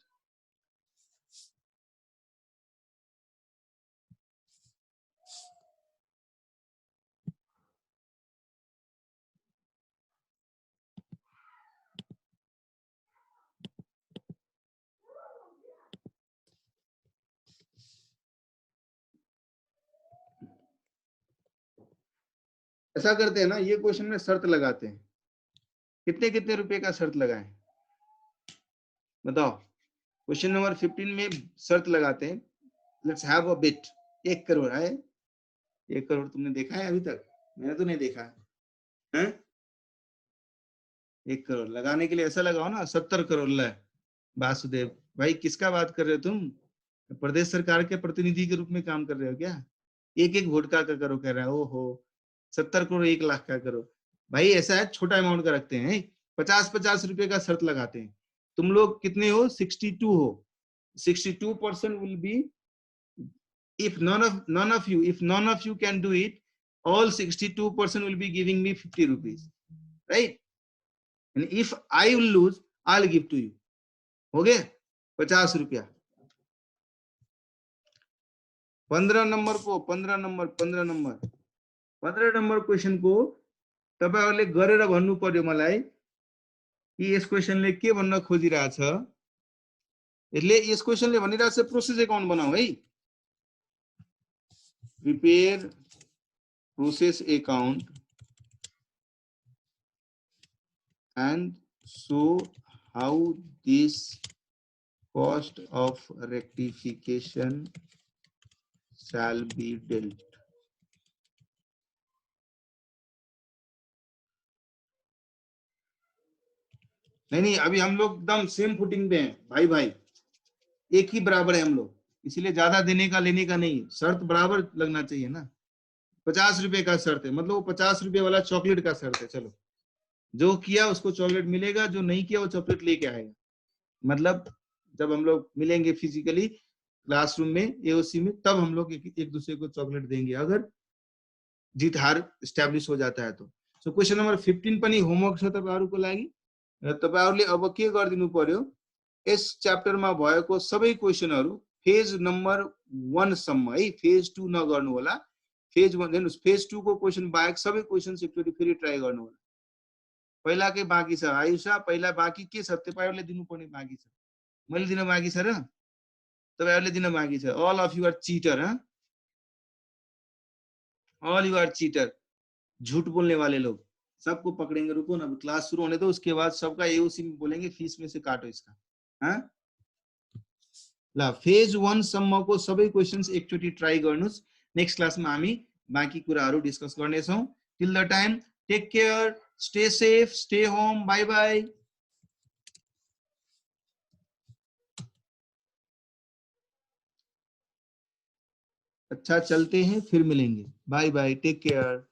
Speaker 1: ऐसा करते हैं ना ये question में शर्त लगाते हैं कितने कितने रुपए का शर्त लगाएं बताओ क्वेश्चन नंबर 15 में शर्त लगाते हैं let's have a bit 1 crore है 1 करोड़ तुमने देखा है अभी तक मैंने तो नहीं देखा है 1 करोड़ लगाने के लिए ऐसा लगाओ ना 70 करोड़ ले वासुदेव भाई किसका बात कर रहे हो तुम प्रदेश सरकार के प्रतिनिधि के रूप में काम कर रहे हो क्या एक एक वोट का करो कह रहा है ओहो 70 करोड़ 1 लाख का करो भाई ऐसा है छोटा अमाउंट का रखते हैं 50-50 रुपए का शर्त लगाते हैं तुम लोग कितने हो 62 हो 62% will be if none of you can do it all 62% will be giving me 50 rupees right and if I will lose I'll give to you हो गया 50 रुपया 15 नंबर क्वेशन को तपाईहरुले गरेर भन्नु पर्यो मलाई कि यस क्वेशनले के भन्न खोजिरहेछ यसले यस क्वेशनले भनिरहेछ प्रोसेस अकाउन्ट बनाऊ है prepare process account and show how this cost of rectification shall be dealt. नहीं अभी हम लोग एकदम सेम फुटिंग पे हैं भाई भाई एक ही बराबर है हम लोग इसीलिए ज्यादा देने का लेने का नहीं शर्त बराबर लगना चाहिए ना 50 रुपए का शर्त है मतलब वो 50 रुपए वाला चॉकलेट का शर्त है चलो जो किया उसको चॉकलेट मिलेगा जो नहीं किया वो चॉकलेट लेके आएगा मतलब जब हम लोग मिलेंगे फिजिकली क्लासरूम में एओसी में तब हम लोग एक दूसरे को चॉकलेट देंगे अगर जीत हार एस्टैब्लिश हो जाता है तो सो क्वेशन नंबर 15 पनि होमवर्क छ तपाईहरुको लागि र तपाईहरुले अब के गर्दिनु पर्यो यस च्याप्टरमा भएको सबै क्वेशनहरु फेज नम्बर 1 सम्म है फेज 2 नगर्नु होला फेज 1 हेर्नुस् फेज 2 को क्वेशन बाहेक सबै क्वेशन्स एकचोटी फेरि ट्राई गर्नु होला पहिलाकै बाँकी छ आयुषा पहिला बाँकी के छ तपाईहरुले दिनुपर्ने बाँकी छ मैले दिन बाँकी छ र तपाईहरुले दिन बाँकी छ all of you are cheater all you are cheater झूठ बोलने वाले लोग सबको पकड़ेंगे रुको ना क्लास शुरू होने दो उसके बाद सबका एओसी में बोलेंगे फीस में से काटो इसका हाँ ल फेज 1 सम्मको सबै क्वेशन्स एकचोटी ट्राई गर्नुस् नेक्स्ट क्लासमा हामी बाँकी कुराहरु डिस्कस गर्ने छौं till the time take care stay safe stay home bye bye अच्छा चलते हैं फिर मिलेंगे बाय बाय टेक केयर